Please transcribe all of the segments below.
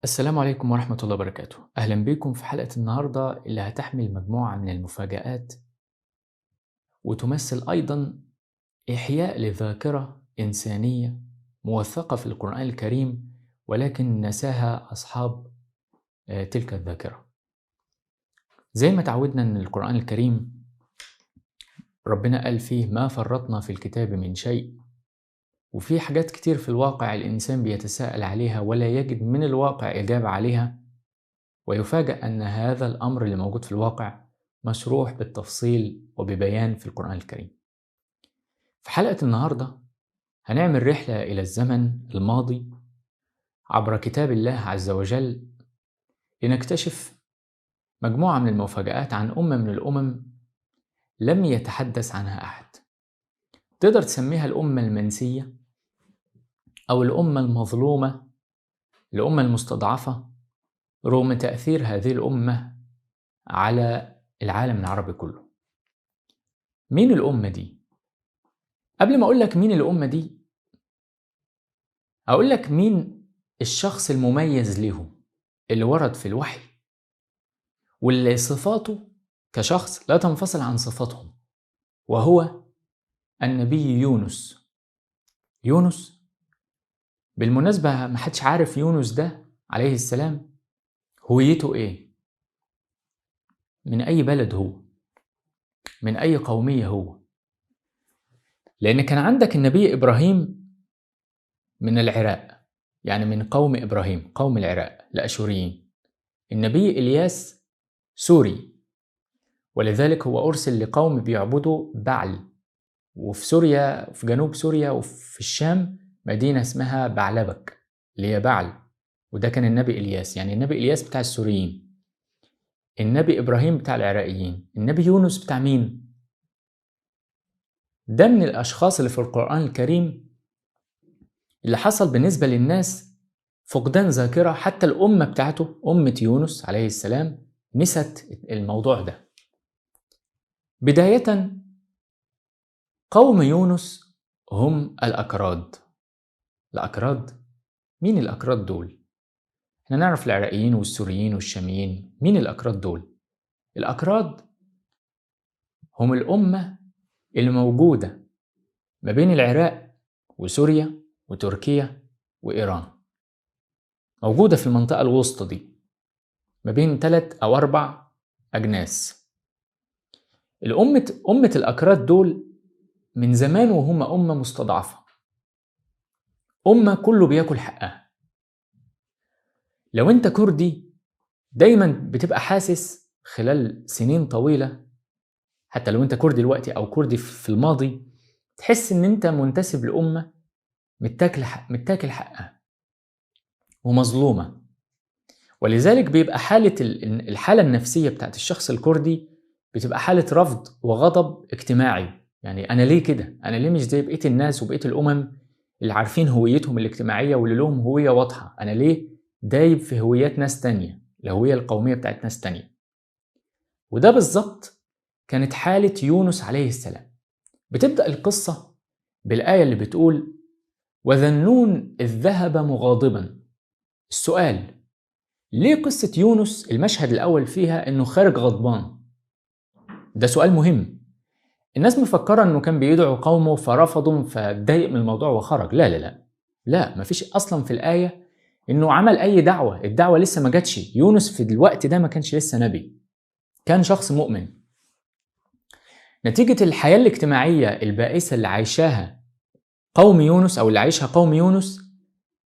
السلام عليكم ورحمة الله وبركاته. أهلا بكم في حلقة النهاردة اللي هتحمل مجموعة من المفاجآت وتمثل أيضا إحياء لذاكرة إنسانية موثقة في القرآن الكريم، ولكن نساها أصحاب تلك الذاكرة. زي ما تعودنا أن القرآن الكريم ربنا قال فيه ما فرطنا في الكتاب من شيء، وفي حاجات كتير في الواقع الإنسان بيتساءل عليها ولا يجد من الواقع إجابة عليها، ويفاجأ أن هذا الأمر اللي موجود في الواقع مشروح بالتفصيل وببيان في القرآن الكريم. في حلقة النهاردة هنعمل رحلة إلى الزمن الماضي عبر كتاب الله عز وجل لنكتشف مجموعة من المفاجآت عن أمة من الأمم لم يتحدث عنها أحد. تقدر تسميها الأمة المنسية أو الأمة المظلومة، الأمة المستضعفة، رغم تأثير هذه الأمة على العالم العربي كله. مين الأمة دي؟ قبل ما أقولك مين الأمة دي أقولك مين الشخص المميز ليهم اللي ورد في الوحي واللي صفاته كشخص لا تنفصل عن صفاتهم، وهو النبي يونس. يونس بالمناسبة محدش عارف يونس ده عليه السلام هويته ايه، من أي بلد هو، من أي قومية هو. لأن كان عندك النبي إبراهيم من العراق، يعني من قوم إبراهيم، قوم العراق الأشوريين. النبي إلياس سوري، ولذلك هو أرسل لقوم بيعبدوا بعل، وفي سوريا، في جنوب سوريا وفي الشام مدينة اسمها بعلبك اللي هي بعل، وده كان النبي إلياس. يعني النبي إلياس بتاع السوريين، النبي إبراهيم بتاع العراقيين، النبي يونس بتاع مين؟ ده من الأشخاص اللي في القرآن الكريم اللي حصل بالنسبة للناس فقدان ذاكرة، حتى الأمة بتاعته أمة يونس عليه السلام نست الموضوع ده. بداية قوم يونس هم الأكراد. الأكراد مين الأكراد دول؟ احنا نعرف العراقيين والسوريين والشاميين، مين الأكراد دول؟ الأكراد هم الأمة اللي موجودة ما بين العراق وسوريا وتركيا وإيران، موجودة في المنطقة الوسطى دي ما بين 3 أو 4 أجناس. أمة الأكراد دول من زمان وهم أمة مستضعفة، أمة كله بياكل حقها. لو أنت كردي دايما بتبقى حاسس خلال سنين طويلة، حتى لو أنت كردي دلوقتي أو كردي في الماضي، تحس إن أنت منتسب لأمة متاكل حقها ومظلومة. ولذلك بيبقى الحالة النفسية بتاعت الشخص الكردي بتبقى حالة رفض وغضب اجتماعي. يعني أنا ليه كده؟ أنا ليه مش زي بقية الناس وبقية الأمم اللي عارفين هويتهم الاجتماعية واللي لهم هوية واضحة؟ أنا ليه دايب في هويات ناس تانية، الهوية القومية بتاعت ناس تانية؟ وده بالظبط كانت حالة يونس عليه السلام. بتبدأ القصة بالآية اللي بتقول وذا النون إذ ذهب مغاضبا. السؤال: ليه قصة يونس المشهد الأول فيها إنه خارج غضبان؟ ده سؤال مهم. الناس مفكرة إنه كان بيدعو قومه فرفضوا فاتضايق من الموضوع وخرج. لا لا لا لا، مفيش أصلا في الآية إنه عمل أي دعوة. الدعوة لسه ما جاتش. يونس في الوقت ده ما كانش لسه نبي، كان شخص مؤمن. نتيجة الحياة الاجتماعية البائسة اللي عايشاها قوم يونس أو اللي عايشها قوم يونس،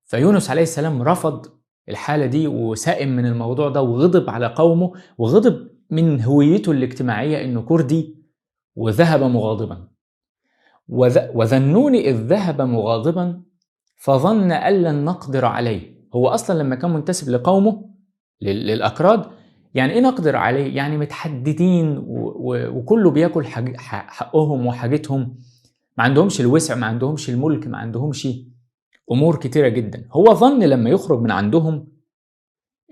فيونس عليه السلام رفض الحالة دي وسائم من الموضوع ده وغضب على قومه وغضب من هويته الاجتماعية إنه كردي، وذهب مغاضبا. وذنون إذ ذهب مغاضبا فظن أن لن نقدر عليه. هو أصلا لما كان منتسب لقومه للأكراد، يعني إيه نقدر عليه؟ يعني متحددين وكله بياكل حقهم وحاجتهم، ما عندهمش الوسع، ما عندهمش الملك، ما عندهمش أمور كتيرة جدا. هو ظن لما يخرج من عندهم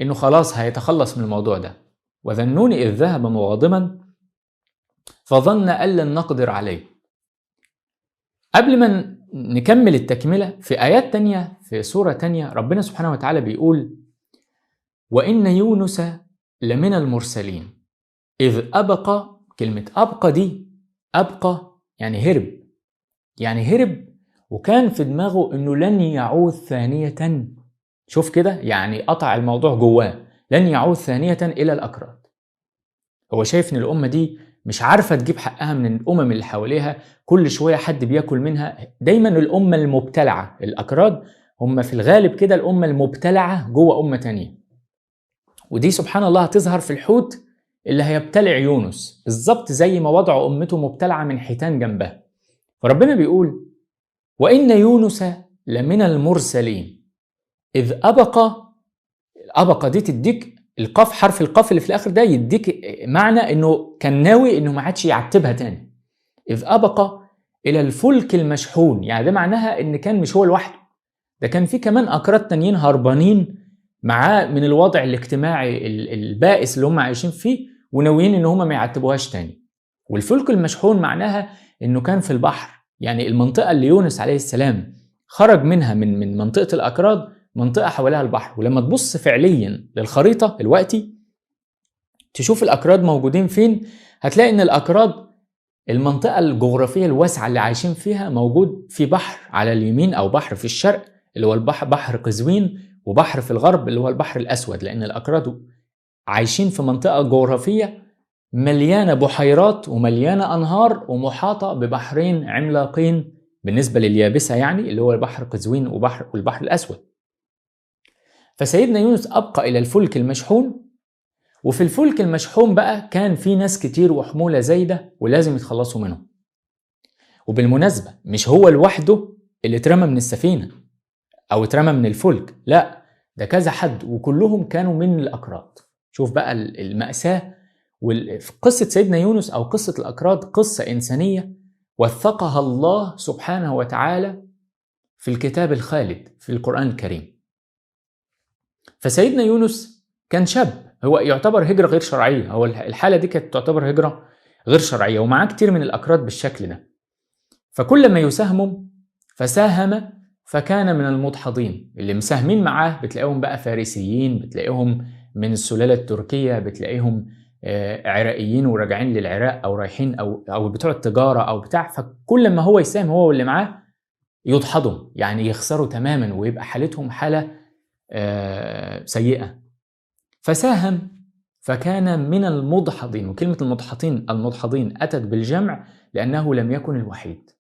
إنه خلاص هيتخلص من الموضوع ده. وذنون إذ ذهب مغاضبا فظن أن لن نقدر عليه. قبل ما نكمل التكملة، في آيات تانية في سورة تانية ربنا سبحانه وتعالى بيقول وإن يونس لمن المرسلين إذ أبق. كلمة أبقى دي، أبقى يعني هرب وكان في دماغه إنه لن يعود ثانية. شوف كده، يعني قطع الموضوع جواه، لن يعود ثانية إلى الأكراد. هو شايف إن الأمة دي مش عارفة تجيب حقها من الأمم اللي حواليها، كل شوية حد بياكل منها. دايما الأمة المبتلعة، الأكراد هم في الغالب كده الأمة المبتلعة جوه أمة تانية، ودي سبحان الله هتظهر في الحوت اللي هيبتلع يونس بالظبط زي ما وضعوا أمته مبتلعة من حيتان جنبها. فربنا بيقول وإن يونس لمن المرسلين إذ أبق دي تديك القاف، حرف القاف اللي في الآخر ده يديك معنى إنه كان ناوي إنه ما عادش يعتبها تاني. إذ أبق إلى الفلك المشحون، يعني ده معناها إن كان مش هو لوحده، ده كان في كمان أكراد تانيين هربانين معاه من الوضع الاجتماعي البائس اللي هم عايشين فيه، وناويين إن هم ما يعتبوهاش تاني. والفلك المشحون معناها إنه كان في البحر، يعني المنطقة اللي يونس عليه السلام خرج منها من منطقة الأكراد، منطقة حواليها البحر. ولما تبص فعليا للخريطة دلوقتي تشوف الأكراد موجودين فين، هتلاقي إن الأكراد المنطقة الجغرافية الواسعة اللي عايشين فيها موجود في بحر على اليمين أو بحر في الشرق اللي هو بحر قزوين، وبحر في الغرب اللي هو البحر الأسود، لأن الأكراد عايشين في منطقة جغرافية مليانة بحيرات ومليانة أنهار ومحاطة ببحرين عملاقين بالنسبة لليابسة، يعني اللي هو بحر قزوين والبحر الأسود. فسيدنا يونس أبقى إلى الفلك المشحون، وفي الفلك المشحون بقى كان في ناس كتير وحمولة زايدة ولازم يتخلصوا منهم. وبالمناسبة مش هو لوحده اللي اترمى من السفينة أو اترمى من الفلك، لا ده كذا حد وكلهم كانوا من الأكراد. شوف بقى المأساة. قصة سيدنا يونس أو قصة الأكراد قصة إنسانية وثقها الله سبحانه وتعالى في الكتاب الخالد في القرآن الكريم. فسيدنا يونس كان شاب، هو يعتبر هجرة غير شرعية، هو الحالة دي كانت تعتبر هجرة غير شرعية، ومعاه كتير من الأكراد بالشكل ده. فكل ما يساهموا فساهم فكان من المدحضين. اللي مساهمين معاه بتلاقيهم بقى فارسيين، بتلاقيهم من السلالة التركية، بتلاقيهم عراقيين وراجعين للعراق أو رايحين أو بتوع التجارة أو بتاع. فكل ما هو يساهم هو واللي معاه يدحضوا، يعني يخسروا تماما ويبقى حالتهم حالة سيئة. فساهم فكان من المدحضين، وكلمة المدحضين أتت بالجمع لأنه لم يكن الوحيد.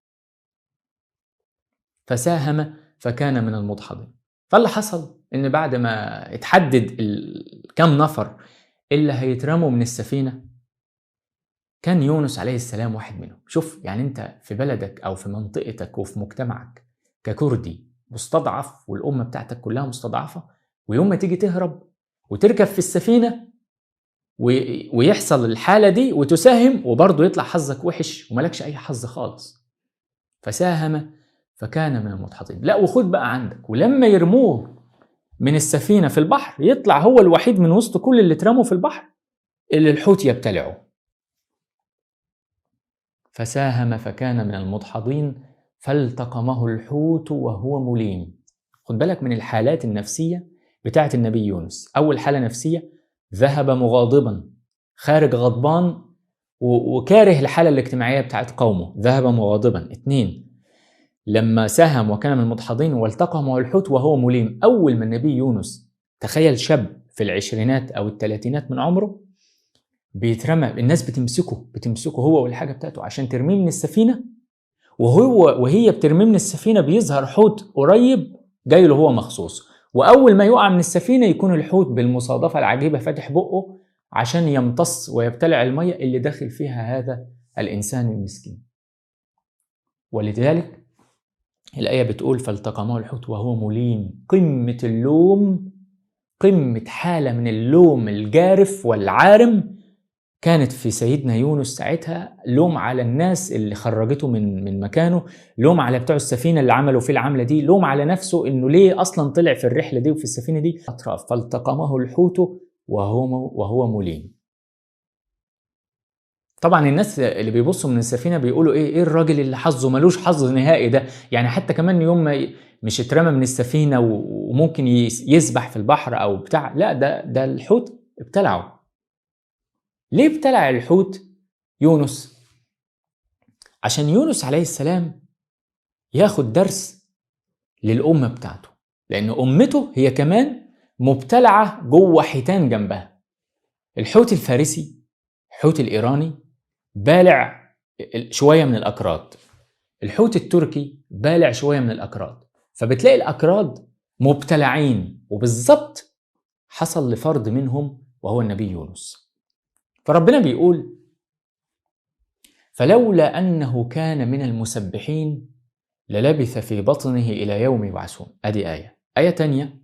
فساهم فكان من المدحضين. فاللي حصل إن بعد ما اتحدد كم نفر اللي هيترموا من السفينة كان يونس عليه السلام واحد منهم. شوف يعني أنت في بلدك أو في منطقتك وفي مجتمعك ككردي مستضعف والأمة بتاعتك كلها مستضعفة، ويوم ما تيجي تهرب وتركب في السفينة ويحصل الحالة دي وتساهم وبرضه يطلع حظك وحش وملكش أي حظ خالص. فساهم فكان من المدحضين. لا وخد بقى عندك، ولما يرموه من السفينة في البحر يطلع هو الوحيد من وسط كل اللي اترموا في البحر اللي الحوت يبتلعه. فساهم فكان من المدحضين فالتقمه الحوت وهو مليم. خد بالك من الحالات النفسية بتاعة النبي يونس. أول حالة نفسية ذهب مغاضبا، خارج غضبان وكاره الحالة الاجتماعية بتاعة قومه، ذهب مغاضبا. 2 لما ساهم وكان من المدحضين والتقمه الحوت وهو مليم. أول ما النبي يونس، تخيل شاب في العشرينات أو الثلاثينات من عمره بيترمى، الناس بتمسكه هو والحاجة بتاعته عشان ترميه من السفينة، وهي بترميه من السفينة بيظهر حوت قريب جاي له هو مخصوص، وأول ما يقع من السفينة يكون الحوت بالمصادفة العجيبة فاتح بقه عشان يمتص ويبتلع المية اللي داخل فيها هذا الإنسان المسكين. ولذلك الآية بتقول فالتقمه الحوت وهو مليم. قمة اللوم، قمة حالة من اللوم الجارف والعارم كانت في سيدنا يونس ساعتها. لوم على الناس اللي خرجته من مكانه، لوم على بتوع السفينة اللي عملوا فيه العملة دي، لوم على نفسه انه ليه اصلا طلع في الرحلة دي وفي السفينة دي. اطراف فالتقمه الحوت وهو مليم. طبعا الناس اللي بيبصوا من السفينه بيقولوا ايه الراجل اللي حظه ملوش حظ نهائي ده، يعني حتى كمان يوم ما مش اترمى من السفينه وممكن يسبح في البحر او بتاع، لا ده الحوت ابتلعه. ليه ابتلع الحوت يونس؟ عشان يونس عليه السلام ياخد درس للأمة بتاعته، لأن أمته هي كمان مبتلعة جوه حيتان جنبها. الحوت الفارسي، الحوت الإيراني بالع شوية من الأكراد، الحوت التركي بالع شوية من الأكراد، فبتلاقي الأكراد مبتلعين، وبالضبط حصل لفرد منهم وهو النبي يونس. فربنا بيقول فلولا أنه كان من المسبحين للبث في بطنه إلى يوم يبعثون. أدي آية تانية،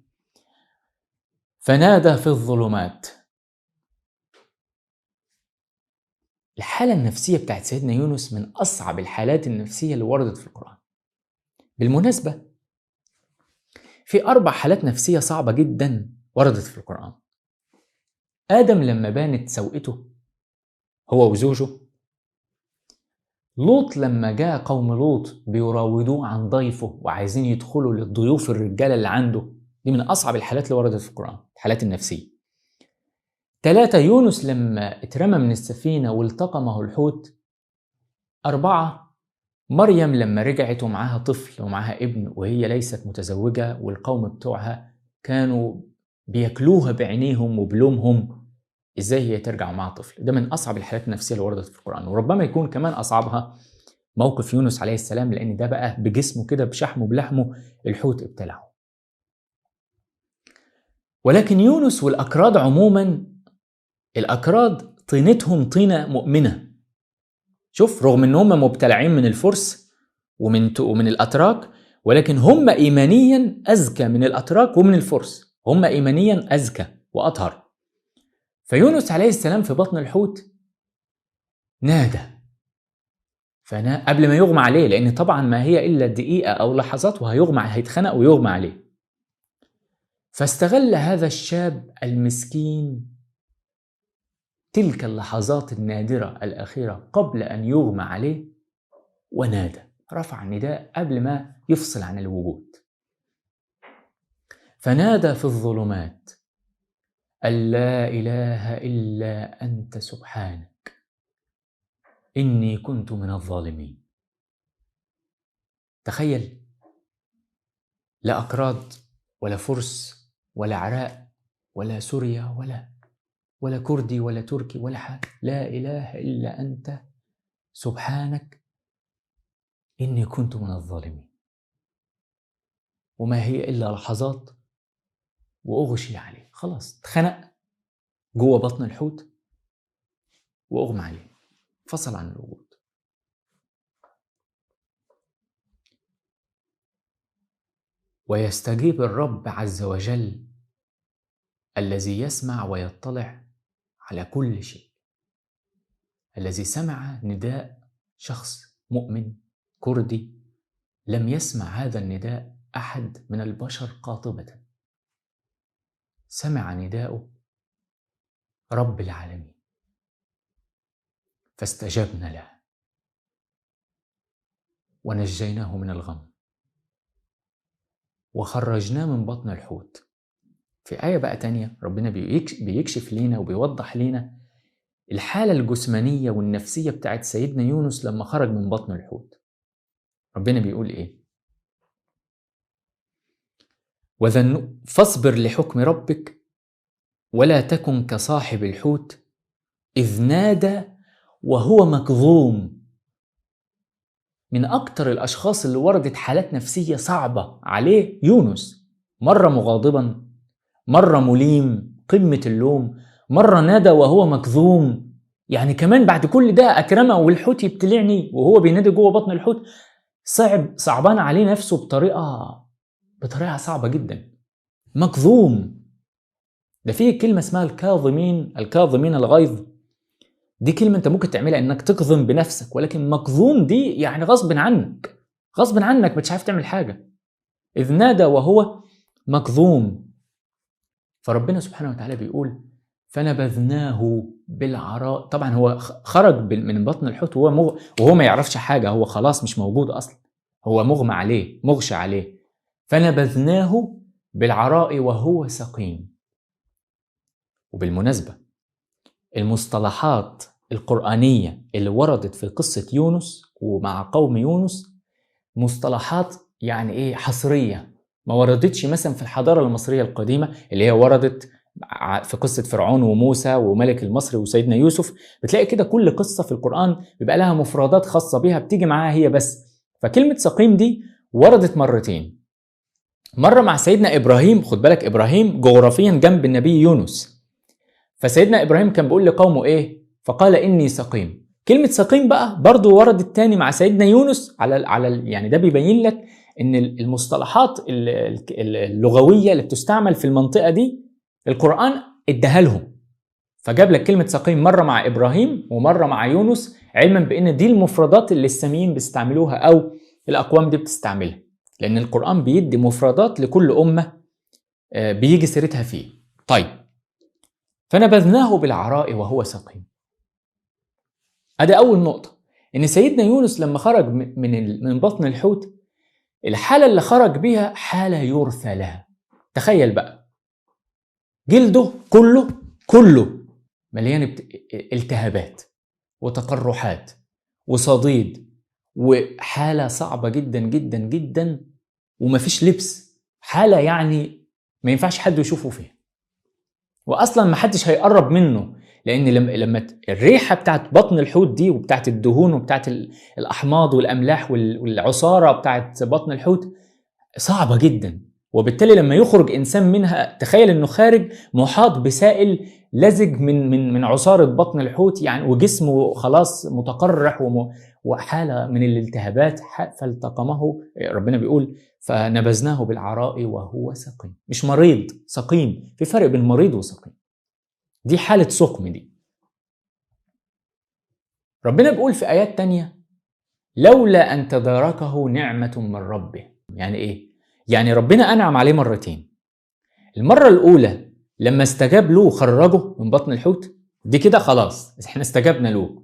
فنادى في الظلمات. الحالة النفسية بتاعت سيدنا يونس من أصعب الحالات النفسية اللي وردت في القرآن. بالمناسبة في 4 حالات نفسية صعبة جدا وردت في القرآن. آدم لما بانت سوءته هو وزوجه، لوط لما جاء قوم لوط بيراودوه عن ضيفه وعايزين يدخلوا للضيوف الرجالة اللي عنده، دي من أصعب الحالات اللي وردت في القرآن، الحالات النفسية. 3 يونس لما اترمى من السفينة والتقمه الحوت. 4 مريم لما رجعت ومعاها طفل ومعاها ابن وهي ليست متزوجة والقوم بتوعها كانوا بياكلوها بعينيهم وبلومهم، ازاي هي ترجع ومعاها طفل؟ ده من أصعب الحالات النفسية اللي وردت في القرآن، وربما يكون كمان أصعبها موقف يونس عليه السلام، لأن ده بقى بجسمه كده بشحمه بلحمه الحوت ابتلعه. ولكن يونس والأكراد عموما، الأكراد طينتهم طينة مؤمنة. شوف، رغم ان هم مبتلعين من الفرس ومن الأتراك، ولكن هم إيمانيا أزكى من الأتراك ومن الفرس، هم إيمانيا أزكى وأطهر. فيونس عليه السلام في بطن الحوت نادى، قبل ما يغمى عليه، لأن طبعا ما هي إلا دقيقة أو لحظات هيتخنق ويغمى عليه. فاستغل هذا الشاب المسكين تلك اللحظات النادرة الأخيرة قبل أن يغمى عليه ونادى، رفع نداء قبل ما يفصل عن الوجود. فنادى في الظلمات أن لا إله إلا أنت سبحانك إني كنت من الظالمين. تخيل، لا أكراد ولا فرس ولا عراق ولا سوريا ولا كردي ولا تركي ولا حاجة، لا إله إلا أنت سبحانك إني كنت من الظالمين. وما هي إلا لحظات وأغشي عليه، خلاص اتخنق جوه بطن الحوت وأغمى عليه، فصل عن الوجود. ويستجيب الرب عز وجل الذي يسمع ويطلع على كل شيء، الذي سمع نداء شخص مؤمن كردي لم يسمع هذا النداء أحد من البشر قاطبة، سمع نداء رب العالمين فاستجبنا له ونجيناه من الغم وخرجناه من بطن الحوت. في آية بقى تانية ربنا بيكشف لينا وبيوضح لينا الحالة الجسمانية والنفسية بتاعت سيدنا يونس لما خرج من بطن الحوت. ربنا بيقول إيه؟ فاصبر لحكم ربك ولا تكن كصاحب الحوت إذ نادى وهو مكظوم. من أكتر الأشخاص اللي وردت حالات نفسية صعبة عليه يونس، مرة مغاضبا، مرة مليم قمة اللوم، مرة نادى وهو مكظوم. يعني كمان بعد كل ده أكرمه والحوت يبتلعني وهو بينادي جوه بطن الحوت، صعبان عليه نفسه بطريقة صعبة جدا. مكظوم، ده فيه كلمة اسمها الكاظمين الغيظ. دي كلمة انت ممكن تعملها انك تكظم بنفسك، ولكن مكظوم دي يعني غصب عنك مش عارف تعمل حاجة. إذ نادى وهو مكظوم. فربنا سبحانه وتعالى بيقول فنبذناه بالعراء. طبعا هو خرج من بطن الحوت وهو ما يعرفش حاجة، هو خلاص مش موجود أصلا، هو مغمى عليه، مغشى عليه. فنبذناه بالعراء وهو سقيم. وبالمناسبة المصطلحات القرآنية اللي وردت في قصة يونس ومع قوم يونس مصطلحات يعني ايه حصرية، ما وردتش مثلا في الحضارة المصرية القديمة اللي هي وردت في قصة فرعون وموسى وملك المصر وسيدنا يوسف. بتلاقي كده كل قصة في القرآن بيبقى لها مفردات خاصة بيها بتيجي معاها هي بس. فكلمة سقيم دي وردت مرتين، مرة مع سيدنا إبراهيم، خد بالك إبراهيم جغرافيا جنب النبي يونس، فسيدنا إبراهيم كان بيقول لقومه إيه؟ فقال إني سقيم. كلمة سقيم بقى برضو وردت تاني مع سيدنا يونس على يعني ده بيبين لك إن المصطلحات اللغوية اللي بتستعمل في المنطقة دي القرآن اداها لهم، فجاب لك كلمة سقيم مرة مع إبراهيم ومرة مع يونس، علما بأن دي المفردات اللي الساميين بيستعملوها أو الأقوام دي بتستعملها، لأن القرآن بيدي مفردات لكل أمة بيجي سيرتها فيه. طيب، فنبذناه بالعراء وهو سقيم. هذا أول نقطة، إن سيدنا يونس لما خرج من بطن الحوت الحالة اللي خرج بيها حالة يرثى لها. تخيل بقى جلده كله مليان التهابات وتقرحات وصديد وحالة صعبة جدا جدا جدا، ومفيش لبس، حالة يعني ما ينفعش حد يشوفه فيها، واصلا ما حدش هيقرب منه، لان لما الريحه بتاعت بطن الحوت دي وبتاعت الدهون وبتاعت الاحماض والاملاح والعصاره بتاعت بطن الحوت صعبه جدا، وبالتالي لما يخرج انسان منها تخيل انه خارج محاط بسائل لزج من عصاره بطن الحوت يعني، وجسمه خلاص متقرح وحاله من الالتهابات، فالتقمه ربنا بيقول فنبذناه بالعراء وهو سقيم. مش مريض، سقيم، في فرق بين مريض وسقيم، دي حالة سقم دي. ربنا بيقول في آيات تانية لولا أن تداركه نعمة من ربه. يعني إيه؟ يعني ربنا أنعم عليه مرتين. المرة الأولى لما استجاب له خرجه من بطن الحوت، دي كده خلاص احنا استجبنا له،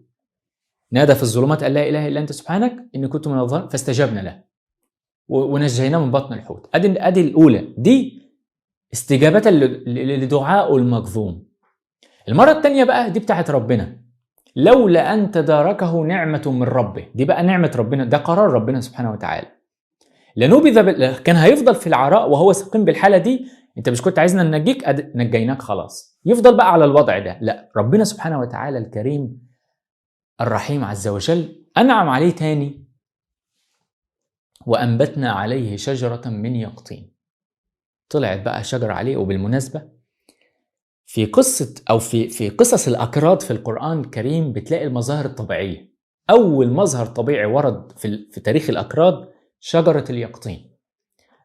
نادى في الظلمات أن لا إله إلا أنت سبحانك إني كنت من الظالمين، فاستجبنا له ونجيناه من بطن الحوت. ادي الاولى، دي استجابه لدعاء المظلوم. المره الثانيه بقى دي بتاعت ربنا، لولا ان تداركه نعمه من ربه، دي بقى نعمه ربنا، ده قرار ربنا سبحانه وتعالى. لنبذ كان هيفضل في العراء وهو سقيم بالحاله دي، انت مش كنت عايزنا ننجيك، نجيناك خلاص، يفضل بقى على الوضع ده. لا، ربنا سبحانه وتعالى الكريم الرحيم عز وجل انعم عليه تاني، وأنبتنا عليه شجرة من يقطين. طلعت بقى شجرة عليه. وبالمناسبة في قصة أو في قصص الأكراد في القرآن الكريم بتلاقي المظاهر الطبيعية. أول مظهر طبيعي ورد في تاريخ الأكراد شجرة اليقطين.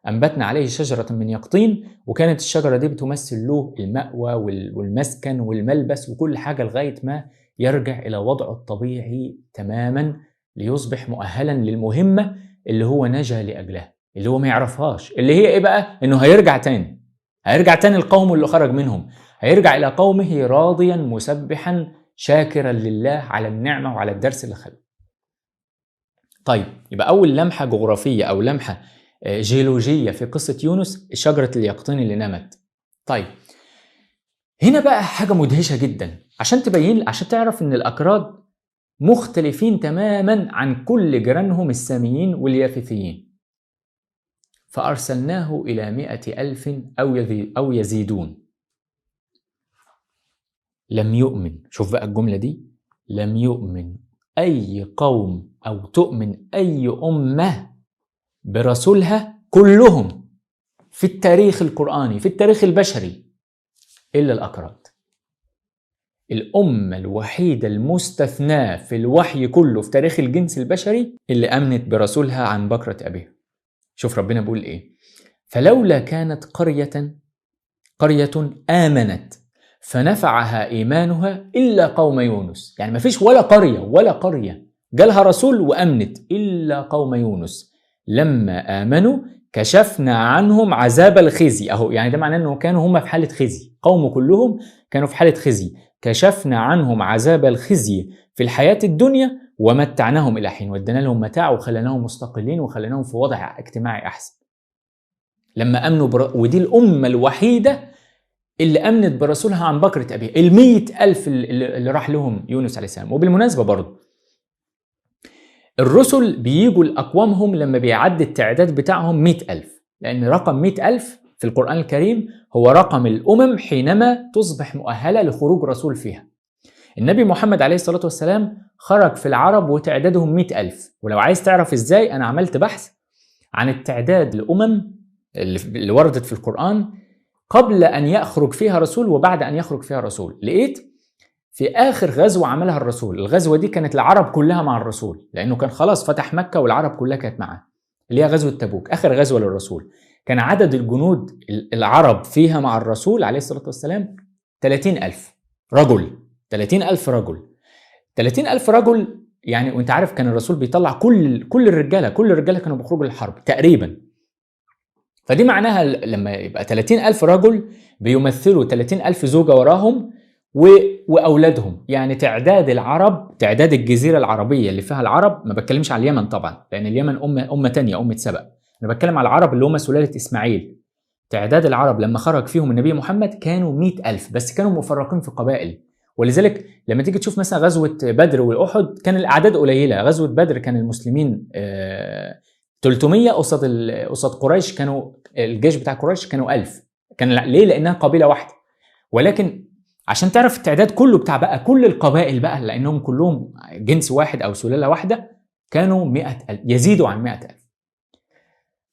أنبتنا عليه شجرة من يقطين، وكانت الشجرة دي بتمثل له المأوى والمسكن والملبس وكل حاجة لغاية ما يرجع إلى وضعه الطبيعي تماما، ليصبح مؤهلا للمهمة اللي هو نجا لأجلها، اللي هو ما يعرفهاش، اللي هي إيه بقى؟ إنه هيرجع تاني القوم اللي خرج منهم، هيرجع إلى قومه راضيا مسبحا شاكرا لله على النعمة وعلى الدرس اللي خده. طيب، يبقى أول لمحة جغرافية أو لمحة جيولوجية في قصة يونس شجرة اليقطين اللي نمت. طيب، هنا بقى حاجة مدهشة جدا عشان تعرف إن الأكراد مختلفين تماما عن كل جيرانهم الساميين واليافثيين. فأرسلناه إلى 100,000 أو يزيدون. لم يؤمن، شوف بقى الجملة دي، لم يؤمن أي قوم أو تؤمن أي أمة برسولها كلهم في التاريخ القرآني في التاريخ البشري إلا الأكراد. الأمة الوحيدة المستثناة في الوحي كله في تاريخ الجنس البشري اللي أمنت برسولها عن بكرة أبيها. شوف ربنا بيقول إيه، فلولا كانت قرية آمنت فنفعها إيمانها إلا قوم يونس. يعني ما فيش ولا قرية جالها رسول وأمنت إلا قوم يونس لما آمنوا كشفنا عنهم عذاب الخزي. اهو يعني ده معناه انه كانوا هم في حالة خزي، قوم كلهم كانوا في حالة خزي. كشفنا عنهم عذاب الخزي في الحياة الدنيا ومتعناهم الى حين، ودينا لهم متاع وخليناهم مستقلين وخليناهم في وضع اجتماعي احسن. لما امنوا ودي الامة الوحيدة اللي امنت برسولها عن بكرة ابيها، 100,000 اللي راح لهم يونس عليه السلام. وبالمناسبة برضه الرسل بيجوا لأقوامهم لما بيعدي التعداد بتاعهم 100,000، لأن رقم 100,000 في القرآن الكريم هو رقم الأمم حينما تصبح مؤهلة لخروج رسول فيها. النبي محمد عليه الصلاة والسلام خرج في العرب وتعدادهم 100,000. ولو عايز تعرف إزاي، أنا عملت بحث عن التعداد الأمم اللي وردت في القرآن قبل أن يخرج فيها رسول وبعد أن يخرج فيها رسول. لقيت في آخر غزوة عملها الرسول، الغزوة دي كانت العرب كلها مع الرسول، لأنه كان خلاص فتح مكة والعرب كلها كانت معاه، اللي هي غزوة تبوك، آخر غزوة للرسول. كان عدد الجنود العرب فيها مع الرسول عليه الصلاة والسلام 30,000 رجل. 30,000 رجل، 30,000 رجل يعني. وانت عارف كان الرسول بيطلع كل الرجالة كانوا بيخرجوا للحرب تقريبا. فدي معناها لما يبقى 30,000 رجل بيمثلوا 30,000 زوجة وراهم وأولادهم. يعني تعداد العرب، تعداد الجزيرة العربية اللي فيها العرب، ما بتكلمش على اليمن طبعا لأن اليمن أمة تانية، أمة سبأ. أنا بتكلم على العرب اللي هم سلالة إسماعيل. تعداد العرب لما خرج فيهم النبي محمد كانوا 100,000، بس كانوا مفرقين في قبائل. ولذلك لما تيجي تشوف مثلا غزوة بدر والأحد كان الأعداد قليلة. غزوة بدر كان المسلمين 300 قصاد قريش، كانوا الجيش بتاع قريش كانوا 1000. كان ليه؟ لأنها قبيلة واحدة. ولكن عشان تعرف التعداد كله بتاع بقى كل القبائل بقى، لأنهم كلهم جنس واحد أو سلالة واحدة، كانوا 100,000، يزيدوا عن 100,000.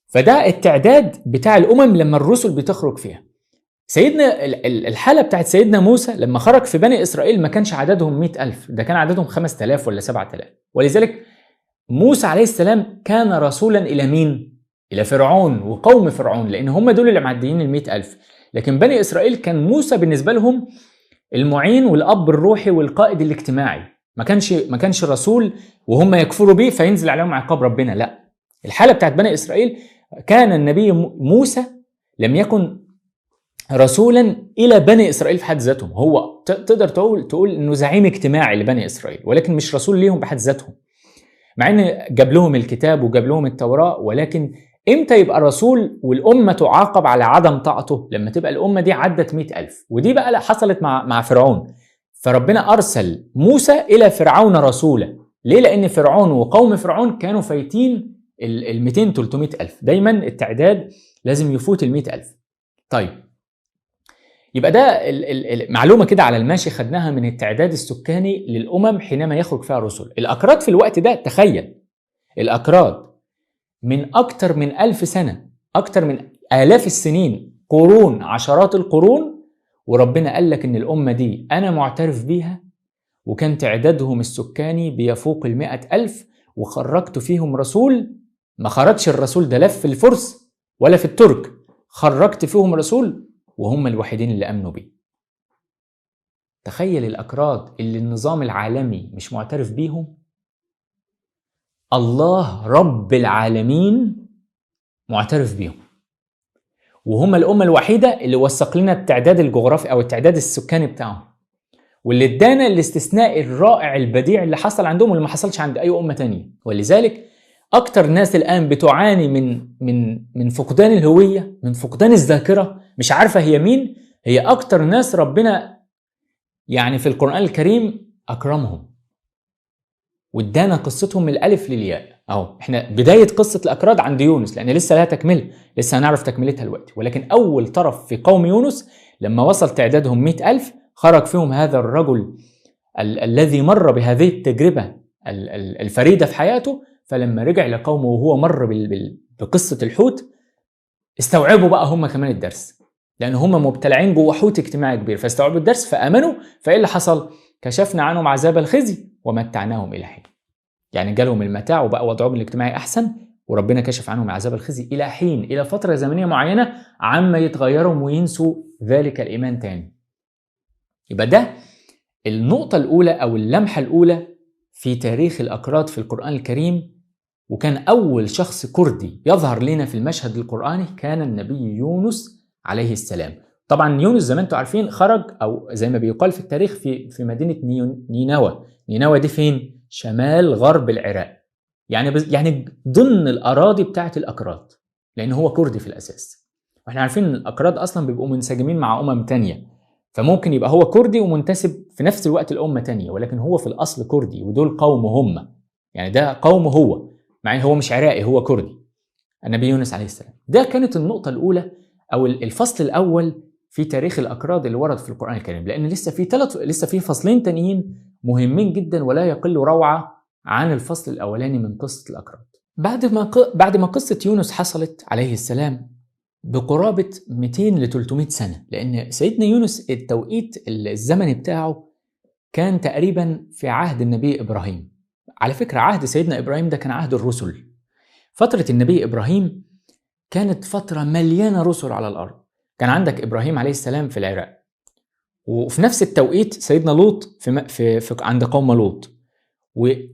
فده التعداد بتاع الأمم لما الرسل بتخرج فيها. سيدنا الحالة بتاعت سيدنا موسى لما خرج في بني إسرائيل ما كانش عددهم 100,000، ده كان عددهم 5,000 ولا 7,000. ولذلك موسى عليه السلام كان رسولا إلى مين؟ إلى فرعون وقوم فرعون، لأن هم دول اللي معديين 100,000. لكن بني إسرائيل كان موسى بالنسبة لهم المعين والأب الروحي والقائد الاجتماعي. ما كانش رسول وهم يكفروا به فينزل عليهم عقاب ربنا، لا. الحالة بتاعت بني إسرائيل كان النبي موسى لم يكن رسولا إلى بني إسرائيل في حد ذاتهم، هو تقدر تقول إنه زعيم اجتماعي لبني إسرائيل، ولكن مش رسول ليهم بحد ذاتهم، مع إن جاب لهم الكتاب وجاب لهم التوراة. ولكن امتى يبقى رسول والأمة تعاقب على عدم طاعته؟ لما تبقى الأمة دي عدت 100,000. ودي بقى حصلت مع فرعون. فربنا أرسل موسى إلى فرعون رسولا. ليه؟ لأن فرعون وقوم فرعون كانوا فايتين 200-300,000. دايما التعداد لازم يفوت 100,000. طيب، يبقى ده معلومة كده على الماشي خدناها من التعداد السكاني للأمم حينما يخرج فيها رسل. الأكراد في الوقت ده، تخيل الأكراد من أكتر من 1000 سنة، أكتر من آلاف السنين، قرون، عشرات القرون، وربنا قال لك إن الأمة دي أنا معترف بيها، وكان تعدادهم السكاني بيفوق 100,000، وخرجت فيهم رسول. ما خرجش الرسول ده لف في الفرس ولا في الترك، خرجت فيهم رسول وهم الوحيدين اللي أمنوا بيه. تخيل الأكراد اللي النظام العالمي مش معترف بيهم، الله رب العالمين معترف بيهم، وهم الأمة الوحيدة اللي وثق لنا التعداد الجغرافي أو التعداد السكاني بتاعهم، واللي ادانا الاستثناء الرائع البديع اللي حصل عندهم واللي ما حصلش عند أي أمة تانية. ولذلك أكتر ناس الآن بتعاني من فقدان الهوية، من فقدان الذاكرة، مش عارفة هي مين. هي أكتر ناس ربنا يعني في القرآن الكريم أكرمهم وادانا قصتهم من الألف للياء. أهو إحنا بداية قصة الأكراد عند يونس، لأن لسه لها تكمل، لسه هنعرف تكملتها دلوقتي. ولكن أول طرف في قوم يونس لما وصل تعدادهم 100,000 خرج فيهم هذا الرجل الذي مر بهذه التجربة الفريدة في حياته. فلما رجع لقومه وهو مر بقصة الحوت، استوعبوا بقى هم كمان الدرس، لأن هم مبتلعين جوه حوت اجتماعي كبير، فاستوعبوا الدرس فآمنوا. فإيه اللي حصل؟ كشفنا عنهم عذاب الخزي ومتعناهم إلى حين. يعني جالهم المتاع وبقى وضعهم الاجتماعي أحسن، وربنا كشف عنهم عذاب الخزي إلى حين، إلى فترة زمنية معينة، عما يتغيروا وينسوا ذلك الإيمان تاني. يبقى ده النقطة الأولى أو اللمحة الأولى في تاريخ الأكراد في القرآن الكريم، وكان أول شخص كردي يظهر لنا في المشهد القرآني كان النبي يونس عليه السلام. طبعا يونس زي ما انتم عارفين خرج، أو زي ما بيقال في التاريخ، في مدينة نينوى. نينوى دي فين؟ شمال غرب العراق، يعني ضمن الأراضي بتاعة الأكراد، لأن هو كردي في الأساس. واحنا عارفين ان الأكراد أصلا بيبقوا منسجمين مع أمم تانية، فممكن يبقى هو كردي ومنتسب في نفس الوقت لأمة تانية، ولكن هو في الأصل كردي، ودول قوم هم، يعني ده قوم هو، مع ان هو مش عراقي، هو كردي. النبي يونس عليه السلام. ده كانت النقطة الأولى أو الفصل الأول في تاريخ الأكراد اللي ورد في القرآن الكريم، لأن لسه في فصلين تانيين مهمين جدا ولا يقل روعة عن الفصل الأولاني من قصة الأكراد. بعد ما قصة يونس حصلت عليه السلام بقرابة 200 ل 300 سنة، لأن سيدنا يونس التوقيت الزمني بتاعه كان تقريبا في عهد النبي إبراهيم. على فكرة عهد سيدنا إبراهيم ده كان عهد الرسل. فترة النبي إبراهيم كانت فترة مليانة رسل على الأرض. كان عندك إبراهيم عليه السلام في العراق، وفي نفس التوقيت سيدنا لوط في عند قوم لوط،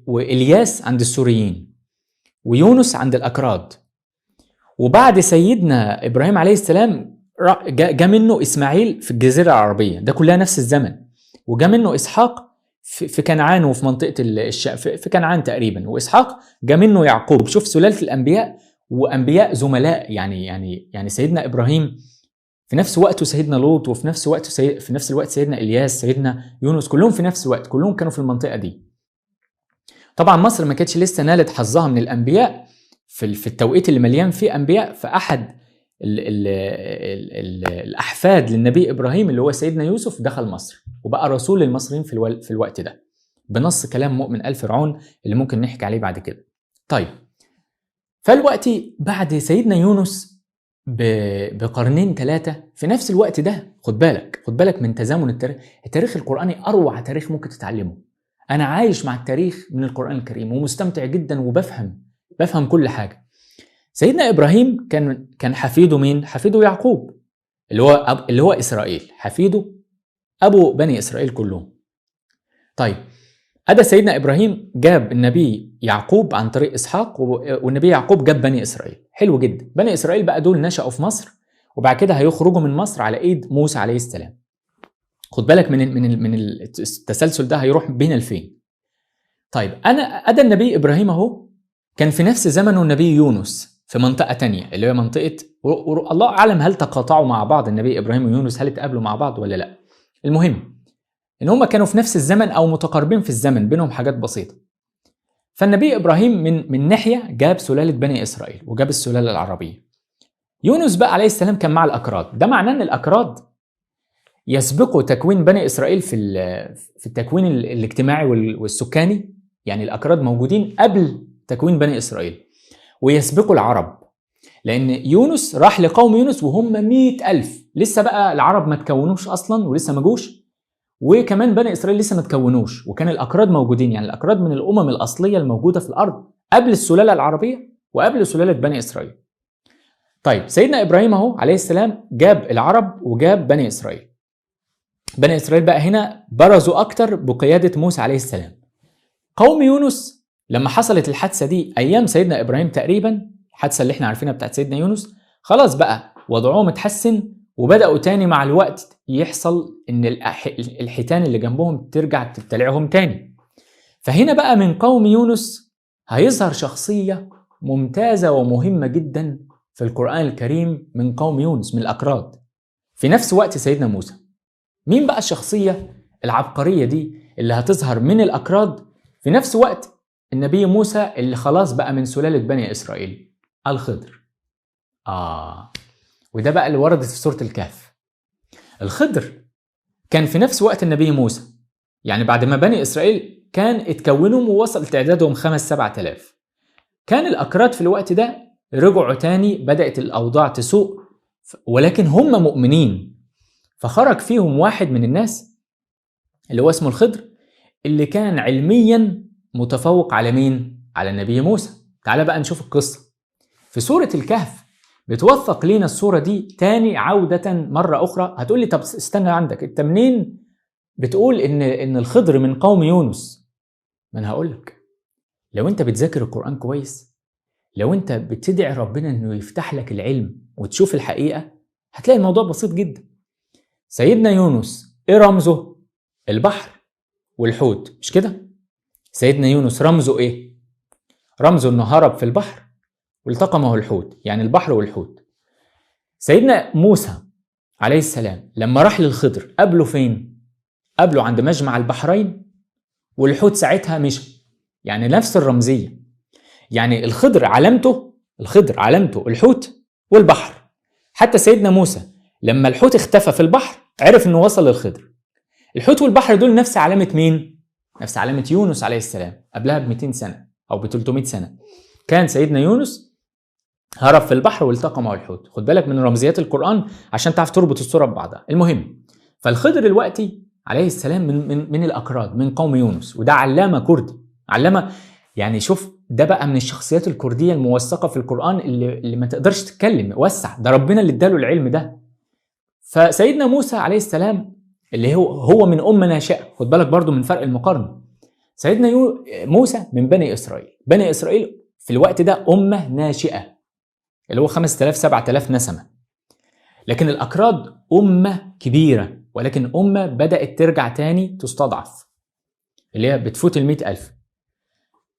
وإلياس عند السوريين، ويونس عند الأكراد. وبعد سيدنا إبراهيم عليه السلام جاء منه إسماعيل في الجزيرة العربية، ده كلها نفس الزمن. وجاء منه إسحاق في كنعان، وفي منطقة في كنعان تقريبا. وإسحاق جاء منه يعقوب. شوف سلالة الأنبياء، وأنبياء زملاء، يعني سيدنا إبراهيم في نفس وقته سيدنا لوط، وفي نفس وقته في نفس الوقت سيدنا إلياس، سيدنا يونس، كلهم في نفس الوقت، كلهم كانوا في المنطقة دي. طبعا مصر ما كانتش لسه نالت حظها من الأنبياء في التوقيت اللي مليان فيه أنبياء. فأحد الأحفاد للنبي إبراهيم اللي هو سيدنا يوسف دخل مصر وبقى رسول للمصريين في الوقت ده، بنص كلام مؤمن آل فرعون اللي ممكن نحكي عليه بعد كده. طيب، فالوقت بعد سيدنا يونس بقرنين 3 في نفس الوقت ده، خد بالك من تزامن التاريخ القرآني أروع تاريخ ممكن تتعلمه. أنا عايش مع التاريخ من القرآن الكريم ومستمتع جدا وبفهم كل حاجة. سيدنا إبراهيم كان حفيده مين؟ حفيده يعقوب اللي هو إسرائيل، حفيده أبو بني إسرائيل كلهم. طيب، أدى سيدنا إبراهيم جاب النبي يعقوب عن طريق إسحاق، والنبي يعقوب جاب بني إسرائيل. حلو جدا. بني إسرائيل بقى دول نشأوا في مصر، وبعد كده هيخرجوا من مصر على إيد موسى عليه السلام. خد بالك من التسلسل ده هيروح بينا لفين. طيب، أدى النبي إبراهيم أهو كان في نفس زمنه النبي يونس في منطقة تانية، اللي هي منطقة الله أعلم هل تقاطعوا مع بعض النبي إبراهيم ويونس، هل اتقابلوا مع بعض ولا لا. المهم إن هما كانوا في نفس الزمن أو متقاربين في الزمن، بينهم حاجات بسيطة. فالنبي إبراهيم من ناحية جاب سلالة بني إسرائيل وجاب السلالة العربية. يونس بقى عليه السلام كان مع الأكراد. ده معناه إن الأكراد يسبقوا تكوين بني إسرائيل في التكوين الاجتماعي والسكاني. يعني الأكراد موجودين قبل تكوين بني إسرائيل، ويسبقوا العرب، لأن يونس راح لقوم يونس وهم 100,000. لسه بقى العرب ما تكونوش أصلا ولسه ما جوش، وكمان بني إسرائيل لسه ما تكونوش، وكان الأكراد موجودين. يعني الأكراد من الأمم الأصلية الموجودة في الأرض قبل السلالة العربية وقبل سلالة بني إسرائيل. طيب، سيدنا إبراهيم أهو عليه السلام جاب العرب وجاب بني إسرائيل. بني إسرائيل بقى هنا برزوا أكتر بقيادة موسى عليه السلام. قوم يونس لما حصلت الحادثة دي أيام سيدنا إبراهيم تقريبا، الحادثة اللي احنا عارفينها بتاعت سيدنا يونس، خلاص بقى وضعهم اتحسن، وبدأوا تاني مع الوقت يحصل إن الحيتان اللي جنبهم ترجع تبتلعهم تاني. فهنا بقى من قوم يونس هيظهر شخصية ممتازة ومهمة جدا في القرآن الكريم من قوم يونس، من الأكراد، في نفس وقت سيدنا موسى. مين بقى الشخصية العبقرية دي اللي هتظهر من الأكراد في نفس وقت النبي موسى اللي خلاص بقى من سلالة بني إسرائيل؟ الخضر. وده بقى اللي وردت في سورة الكهف. الخضر كان في نفس وقت النبي موسى، يعني بعد ما بني إسرائيل كان اتكونوا ووصل تعدادهم 5-7,000. كان الأكراد في الوقت ده رجعوا تاني، بدأت الأوضاع تسوء، ولكن هم مؤمنين. فخرج فيهم واحد من الناس اللي هو اسمه الخضر، اللي كان علميا متفوق على مين؟ على النبي موسى. تعال بقى نشوف القصة في سورة الكهف. بتوثق لينا الصورة دي تاني عودة مرة أخرى. هتقول لي طب استنى عندك، انت منين بتقول إن الخضر من قوم يونس؟ ما أنا هقول لك، لو انت بتذاكر القرآن كويس لو انت بتدعي ربنا انه يفتح لك العلم وتشوف الحقيقة، هتلاقي الموضوع بسيط جدا. سيدنا يونس ايه رمزه؟ البحر والحوت، مش كده؟ سيدنا يونس رمزه ايه؟ رمزه انه هرب في البحر والتقمه الحوت، يعني البحر والحوت. سيدنا موسى عليه السلام لما راح للخضر قابله فين؟ قابله عند مجمع البحرين، والحوت ساعتها مشي، يعني نفس الرمزية. يعني الخضر علامته الحوت والبحر. حتى سيدنا موسى لما الحوت اختفى في البحر عرف انه وصل للخضر. الحوت والبحر دول نفس علامة مين؟ نفس علامة يونس عليه السلام قبلها ب 200 سنة أو ب 300 سنة. كان سيدنا يونس هرب في البحر والتقى معه الحوت. خد بالك من رمزيات القرآن عشان تعرف تربط الصورة ببعضها. المهم، فالخضر دلوقتي عليه السلام من الأكراد، من قوم يونس، وده علامة كردي. علامة يعني شوف، ده بقى من الشخصيات الكردية الموثقة في القرآن اللي ما تقدرش تتكلم، وسع، ده ربنا اللي اداله العلم ده. فسيدنا موسى عليه السلام اللي هو من أمة ناشئة، خد بالك برضو من فرق المقارنة. سيدنا موسى من بني إسرائيل. بني إسرائيل في الوقت ده أمة ناشئة اللي هو 5000 7000 نسمة. لكن الأكراد أمة كبيرة، ولكن أمة بدأت ترجع تاني تستضعف، اللي هي بتفوت 100,000.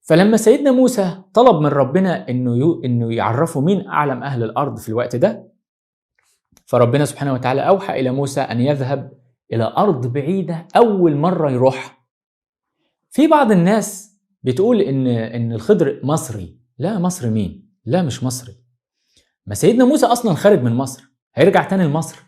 فلما سيدنا موسى طلب من ربنا إنه يعرفه مين أعلم أهل الأرض في الوقت ده، فربنا سبحانه وتعالى أوحى إلى موسى أن يذهب إلى أرض بعيدة أول مرة يروح. في بعض الناس بتقول إن الخضر مصري. لا، مصري مين؟ لا، مش مصري. ما سيدنا موسى أصلا خارج من مصر، هيرجع تاني لمصر.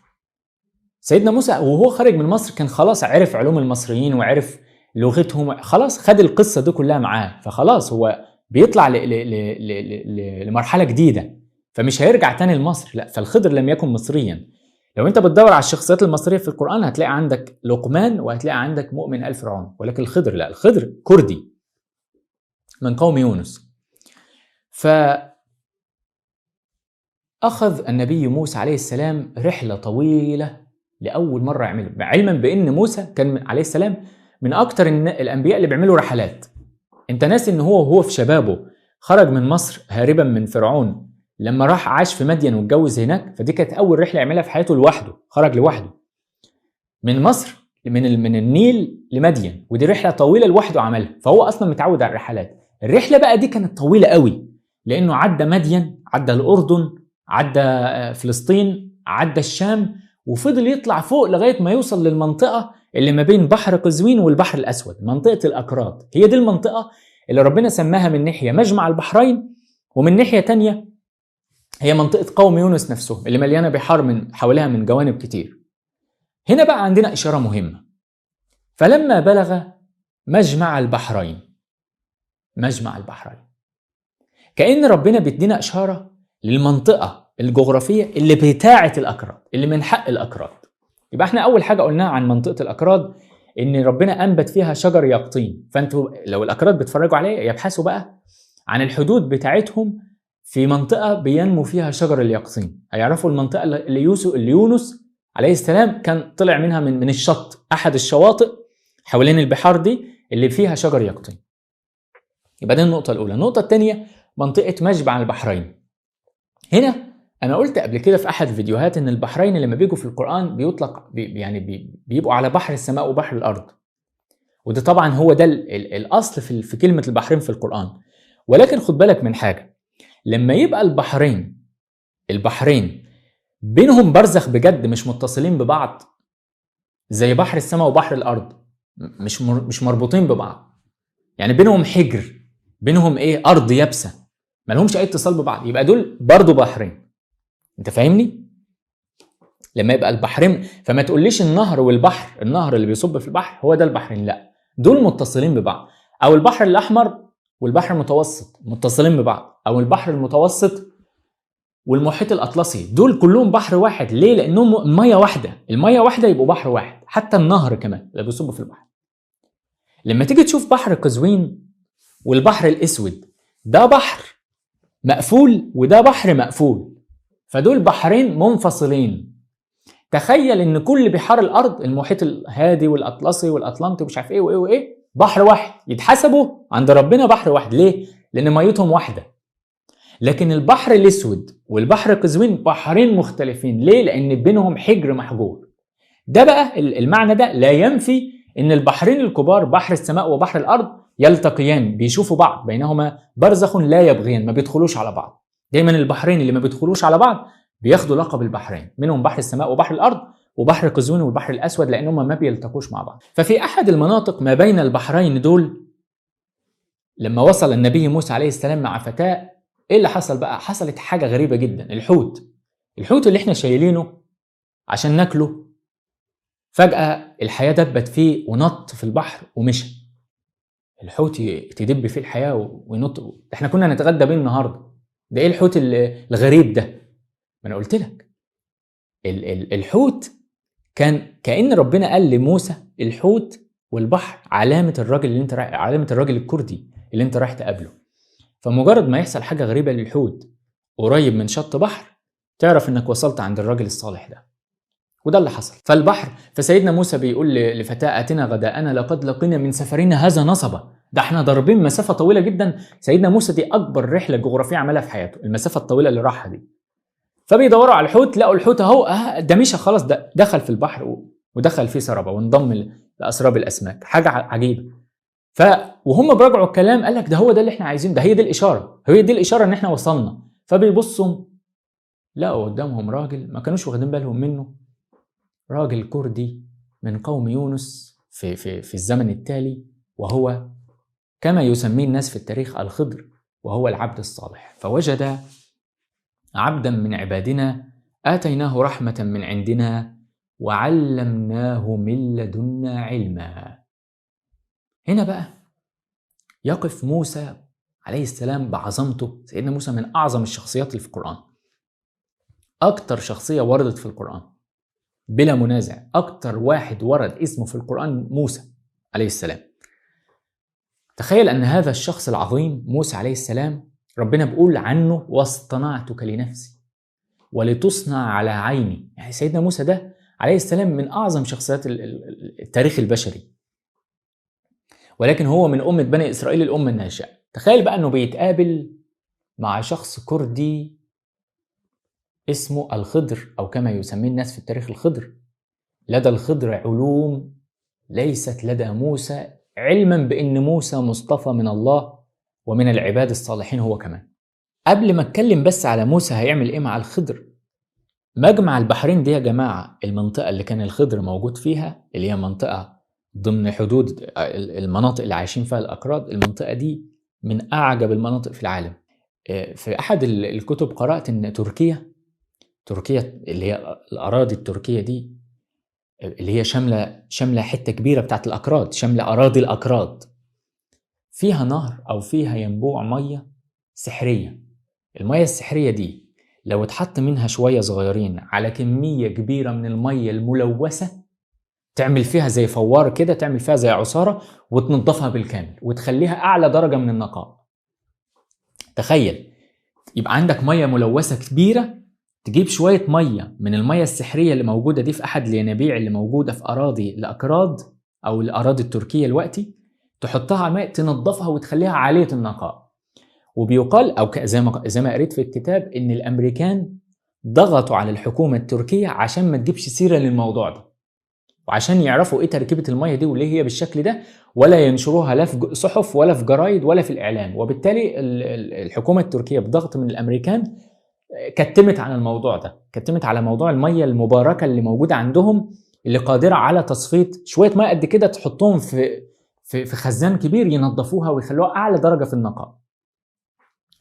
سيدنا موسى وهو خارج من مصر كان خلاص عرف علوم المصريين وعرف لغتهم، خلاص خد القصة دي كلها معاه، فخلاص هو بيطلع لمرحلة جديدة، فمش هيرجع تاني لمصر. لا، فالخضر لم يكن مصريا. لو انت بتدور على الشخصيات المصرية في القرآن هتلاقي عندك لقمان وهتلاقي عندك مؤمن آل فرعون، ولكن الخضر لا، الخضر كردي من قوم يونس. فأخذ النبي موسى عليه السلام رحلة طويلة لأول مرة يعمله، علما بأن موسى كان عليه السلام من أكتر الأنبياء اللي بيعملوا رحلات. انت ناسي ان هو في شبابه خرج من مصر هاربا من فرعون، لما راح عاش في مدين واتجوز هناك، فدي كانت أول رحلة يعملها في حياته لوحده، خرج لوحده من مصر من النيل لمدين، ودي رحلة طويلة لوحده عملها، فهو أصلا متعود على الرحلات. الرحلة بقى دي كانت طويلة قوي، لأنه عدى مدين، عدى الأردن، عدى فلسطين، عدى الشام، وفضل يطلع فوق لغاية ما يوصل للمنطقة اللي ما بين بحر قزوين والبحر الأسود، منطقة الأكراد. هي دي المنطقة اللي ربنا سماها من ناحية مجمع البحرين، ومن ناحية تانية هي منطقة قوم يونس نفسهم اللي مليانة بحار من حواليها من جوانب كتير. هنا بقى عندنا إشارة مهمة. فلما بلغ مجمع البحرين، كأن ربنا بيدينا إشارة للمنطقة الجغرافية اللي بتاعة الأكراد، اللي من حق الأكراد. يبقى احنا أول حاجة قلناها عن منطقة الأكراد إن ربنا أنبت فيها شجر يقطين. فأنتوا لو الأكراد بتفرجوا عليه يبحثوا بقى عن الحدود بتاعتهم في منطقة بينمو فيها شجر اليقطين، هيعرفوا المنطقة اللي يونس عليه السلام كان طلع منها من الشط، أحد الشواطئ حوالين البحار دي اللي فيها شجر يقطين. يبقى دي النقطة الأولى. النقطة الثانية منطقة مجمع البحرين. هنا أنا قلت قبل كده في أحد الفيديوهات إن البحرين لما بيجوا في القرآن بيطلق بيبقوا على بحر السماء وبحر الأرض، وده طبعا هو ده الأصل في كلمة البحرين في القرآن. ولكن خد بالك من حاجة، لما يبقى البحرين بينهم برزخ بجد، مش متصلين ببعض زي بحر السماء وبحر الأرض، مش مربوطين ببعض، يعني بينهم حجر، بينهم أرض يابسة، ما لهمش أي اتصال ببعض، يبقى دول برضو بحرين. أنت فاهمني؟ لما يبقى البحرين، فما تقوليش النهر والبحر، النهر اللي بيصب في البحر هو ده البحرين، لا، دول متصلين ببعض. أو البحر الأحمر والبحر المتوسط متصلين ببعض، أو البحر المتوسط والمحيط الأطلسي، دول كلهم بحر واحد. ليه؟ لأنهم المية واحدة يبقوا بحر واحد. حتى النهر كمان اللي بيصب في البحر. لما تيجي تشوف بحر قزوين والبحر الأسود، ده بحر مقفول وده بحر مقفول، فدول بحرين منفصلين. تخيل ان كل بحار الارض، المحيط الهادي والاطلسي والاطلنطي ومش عارف ايه بحر واحد، يتحسبوا عند ربنا بحر واحد. ليه؟ لان ميتهم واحده. لكن البحر الاسود والبحر قزوين بحرين مختلفين. ليه؟ لان بينهم حجر محجور. ده بقى المعنى ده لا ينفي ان البحرين الكبار بحر السماء وبحر الارض يلتقيان، بيشوفوا بعض، بينهما برزخ لا يبغيان، ما بيدخلوش على بعض. دايما البحرين اللي ما بيدخلوش على بعض بياخدوا لقب البحرين، منهم بحر السماء وبحر الارض وبحر قزوين والبحر الاسود، لانهم ما بيلتقوش مع بعض. ففي احد المناطق ما بين البحرين دول لما وصل النبي موسى عليه السلام مع فتاة، ايه اللي حصل بقى؟ حصلت حاجة غريبة جدا. الحوت اللي احنا شايلينه عشان ناكله، فجأة الحياة دبت فيه ونط في البحر ومشي. الحوت تدب فيه الحياة وينط، احنا كنا نتغدى بيه النهاردة. ده ايه الحوت الغريب ده؟ ما انا قلت لك الحوت كأن ربنا قال لموسى الحوت والبحر علامة الراجل الكردي اللي انت رايح تقابله. فمجرد ما يحصل حاجة غريبة للحوت قريب من شط بحر، تعرف انك وصلت عند الراجل الصالح ده. وده اللي حصل. فسيدنا موسى بيقول لفتاة اتنا غداءنا لقد لقينا من سفرنا هذا نصبا. ده احنا ضاربين مسافة طويلة جدا. سيدنا موسى دي اكبر رحلة جغرافية عملها في حياته، المسافة الطويلة اللي راحها دي. فبيدوروا على الحوت، لقوا الحوت اهو، ده مشى خلاص، ده دخل في البحر ودخل فيه سربة وانضم لأسراب الاسماك. حاجة عجيبة. وهم براجعوا الكلام قال لك ده هو ده اللي احنا عايزينه، ده هي دي الاشاره ان احنا وصلنا. فبيبصوا لقوا قدامهم راجل ما كانوش واخدين بالهم منه، راجل كردي من قوم يونس في الزمن التالي، وهو كما يسميه الناس في التاريخ الخضر، وهو العبد الصالح. فوجد عبدا من عبادنا آتيناه رحمة من عندنا وعلمناه من لدنا علما. هنا بقى يقف موسى عليه السلام بعظمته. سيدنا موسى من أعظم الشخصيات اللي في القرآن، أكتر شخصية وردت في القرآن بلا منازع. أكتر واحد ورد اسمه في القرآن موسى عليه السلام. تخيل أن هذا الشخص العظيم موسى عليه السلام ربنا بيقول عنه واصطنعتك لنفسي ولتصنع على عيني. يعني سيدنا موسى ده عليه السلام من أعظم شخصيات التاريخ البشري، ولكن هو من أمة بني إسرائيل الأمة الناشئة. تخيل بقى أنه بيتقابل مع شخص كردي اسمه الخضر، أو كما يسميه الناس في التاريخ الخضر. لدى الخضر علوم ليست لدى موسى، علما بأن موسى مصطفى من الله ومن العباد الصالحين هو كمان. قبل ما اتكلم بس على موسى هيعمل ايه مع الخضر، مجمع البحرين دي يا جماعة المنطقة اللي كان الخضر موجود فيها، اللي هي منطقة ضمن حدود المناطق اللي عايشين فيها الأكراد، المنطقة دي من أعجب المناطق في العالم. في أحد الكتب قرأت أن تركيا اللي هي الأراضي التركية دي، اللي هي شاملة حتة كبيرة بتاعت الأكراد، شاملة أراضي الأكراد، فيها نهر أو فيها ينبوع مية سحرية. المية السحرية دي لو اتحط منها شوية صغيرين على كمية كبيرة من المية الملوثة، تعمل فيها زي فوار كده، تعمل فيها زي عصارة وتنظفها بالكامل وتخليها أعلى درجة من النقاء. تخيل يبقى عندك مية ملوثة كبيرة، تجيب شوية مية من المية السحرية اللي موجودة دي في أحد الينابيع اللي موجودة في أراضي الأكراد أو الأراضي التركية الوقتي، تحطها على الماء تنظفها وتخليها عالية النقاء. وبيقال أو زي ما قريت في الكتاب إن الأمريكان ضغطوا على الحكومة التركية عشان ما تجيبش سيرة للموضوع ده، وعشان يعرفوا إيه تركيبة المية دي وليه هي بالشكل ده، ولا ينشروها لا في صحف ولا في جرايد ولا في الإعلام. وبالتالي الحكومة التركية بضغط من الأمريكان كتمت عن الموضوع ده، كتمت على موضوع المية المباركة اللي موجودة عندهم، اللي قادرة على تصفية شوية مية قد كده، تحطهم في خزان كبير ينظفوها ويخلوها أعلى درجة في النقاء.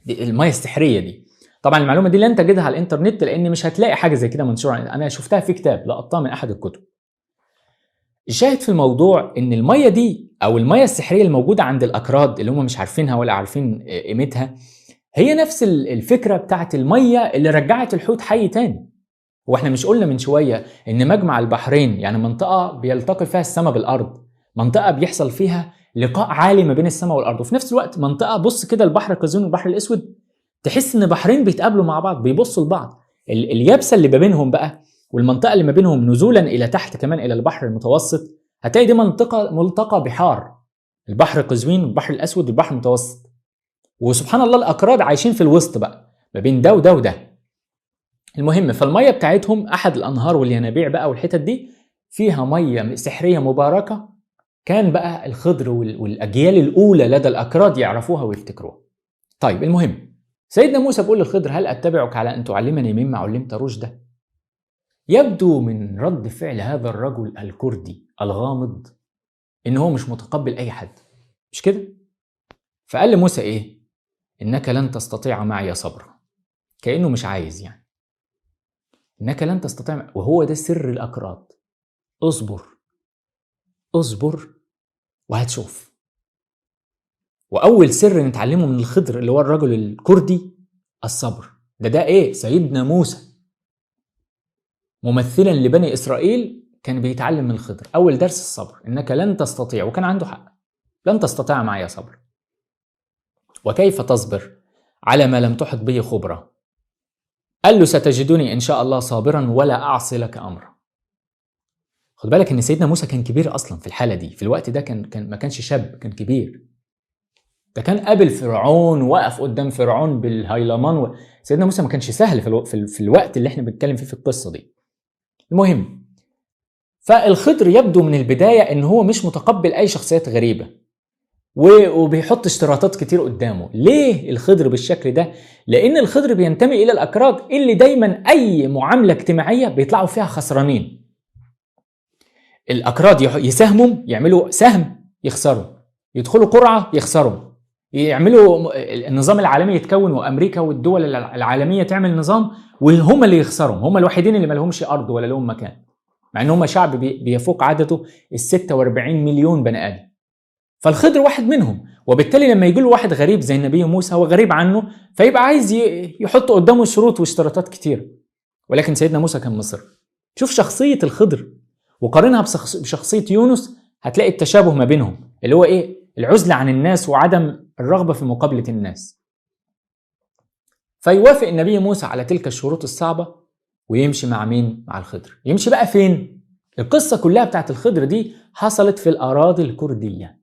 دي المية السحرية دي. طبعا المعلومة دي لن تجدها على الانترنت، لأن مش هتلاقي حاجة زي كده منشورة. أنا شفتها في كتاب لقطتها من أحد الكتب. الشاهد في الموضوع إن المية دي أو المية السحرية الموجودة عند الأكراد اللي هم مش عارفينها ولا عارفين قيمتها، هي نفس الفكرة بتاعت المية اللي رجعت الحوت حي تاني. واحنا مش قلنا من شوية ان مجمع البحرين يعني منطقة بيلتقي فيها السماء بالارض، منطقة بيحصل فيها لقاء عالي ما بين السماء والارض، وفي نفس الوقت منطقة بص كده البحر القزوين والبحر الاسود، تحس ان بحرين بيتقابلوا مع بعض بيبصوا لبعض. اليابسة اللي ما بينهم بقى والمنطقة اللي ما بينهم نزولا الى تحت كمان الى البحر المتوسط، هتلاقي دي منطقة ملتقى بحار، البحر القزوين والبحر الاسود والبحر المتوسط. وسبحان الله الأكراد عايشين في الوسط بقى، ما بين ده وده وده. المهم فالميه بتاعتهم احد الانهار والينابيع بقى والحتت دي فيها ميه سحريه مباركه، كان بقى الخضر والاجيال الاولى لدى الاكراد يعرفوها ويفتكروها. طيب المهم سيدنا موسى بيقول للخضر هل اتبعك على ان تعلمني مما علمت رشدا؟ يبدو من رد فعل هذا الرجل الكردي الغامض ان هو مش متقبل اي حد، مش كده؟ فقال لموسى ايه؟ انك لن تستطيع معي صبرا، كانه مش عايز يعني. انك لن تستطيع، وهو ده سر الاكراد. اصبر اصبر وهتشوف. واول سر نتعلمه من الخضر اللي هو الرجل الكردي الصبر. ده ايه؟ سيدنا موسى ممثلا لبني اسرائيل كان بيتعلم من الخضر اول درس الصبر، انك لن تستطيع، وكان عنده حق، لن تستطيع معي صبر. وكيف تصبر على ما لم تحط به خبرة؟ قال له ستجدني ان شاء الله صابرا ولا اعصي لك امرا. خد بالك ان سيدنا موسى كان كبير اصلا في الحالة دي، في الوقت ده كان ما كانش شاب، كان كبير. ده كان قابل فرعون، وقف قدام فرعون بالهيلمان سيدنا موسى ما كانش سهل في الوقت اللي احنا بنتكلم فيه في القصة دي. المهم فالخضر يبدو من البداية ان هو مش متقبل اي شخصيات غريبة، وبيحط اشتراطات كتير قدامه. ليه الخضر بالشكل ده؟ لان الخضر بينتمي الى الاكراد اللي دايما اي معاملة اجتماعية بيطلعوا فيها خسرانين. الاكراد يساهموا، يعملوا سهم يخسروا، يدخلوا قرعة يخسروا، يعملوا النظام العالمي يتكون وامريكا والدول العالمية تعمل نظام وهم اللي يخسروا، هم الوحيدين اللي ما لهمش ارض ولا لهم مكان، مع ان هم شعب بيفوق عدده 46 مليون بني ادم. فالخضر واحد منهم، وبالتالي لما يجي له واحد غريب زي النبي موسى هو غريب عنه، فيبقى عايز يحط قدامه شروط واشتراطات كتير. ولكن سيدنا موسى كان مصر. شوف شخصية الخضر وقارنها بشخصية يونس، هتلاقي التشابه ما بينهم اللي هو ايه؟ العزلة عن الناس وعدم الرغبة في مقابلة الناس. فيوافق النبي موسى على تلك الشروط الصعبة ويمشي مع مين؟ مع الخضر. يمشي بقى فين؟ القصة كلها بتاعت الخضر دي حصلت في الأراضي الكردية.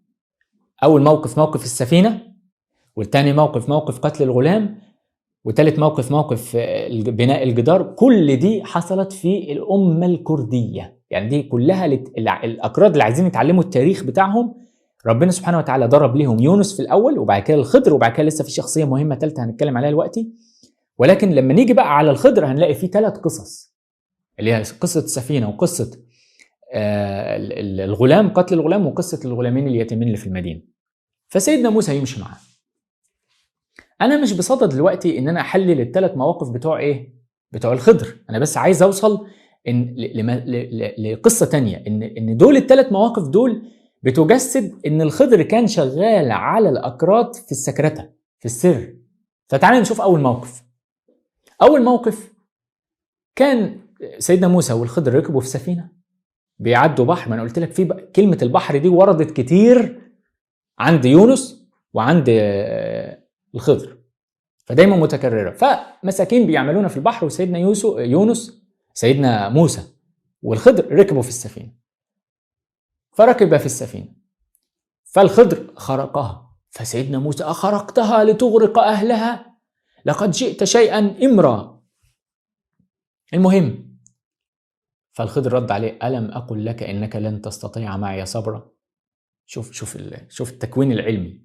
أول موقف السفينة، والتاني موقف قتل الغلام، وتالت موقف بناء الجدار. كل دي حصلت في الأمة الكردية، يعني دي كلها الأكراد اللي عايزين يتعلموا التاريخ بتاعهم. ربنا سبحانه وتعالى ضرب لهم يونس في الأول، وبعد كده الخضر، وبعد كده لسه في شخصية مهمة ثالثة هنتكلم عليها دلوقتي. ولكن لما نيجي بقى على الخضر هنلاقي فيه 3 قصص، اللي هي قصة السفينة، وقصة الغلام، قتل الغلام، وقصة الغلامين اليتيمين اللي في المدينة. فسيدنا موسى يمشي معاه. انا مش بصدد دلوقتي ان انا احلل ال3 مواقف بتوع ايه؟ بتوع الخضر. انا بس عايز اوصل ان لقصة تانية، ان دول ال3 مواقف دول بتجسد ان الخضر كان شغال على الاكراد في السكرتة، في السر. فتعالى نشوف اول موقف. اول موقف كان سيدنا موسى والخضر ركبوا في سفينة بيعدوا بحر. ما انا قلت لك في كلمة البحر دي وردت كتير عند يونس وعند الخضر، فدايما متكررة. فمساكين بيعملون في البحر، وسيدنا يونس سيدنا موسى والخضر ركبوا في السفينة. فركب في السفينة، فالخضر خرقها، فسيدنا موسى أخرقتها لتغرق أهلها؟ لقد جئت شيئا إمرا. المهم فالخضر رد عليه ألم أقل لك إنك لن تستطيع معي صبرا؟ شوف التكوين العلمي،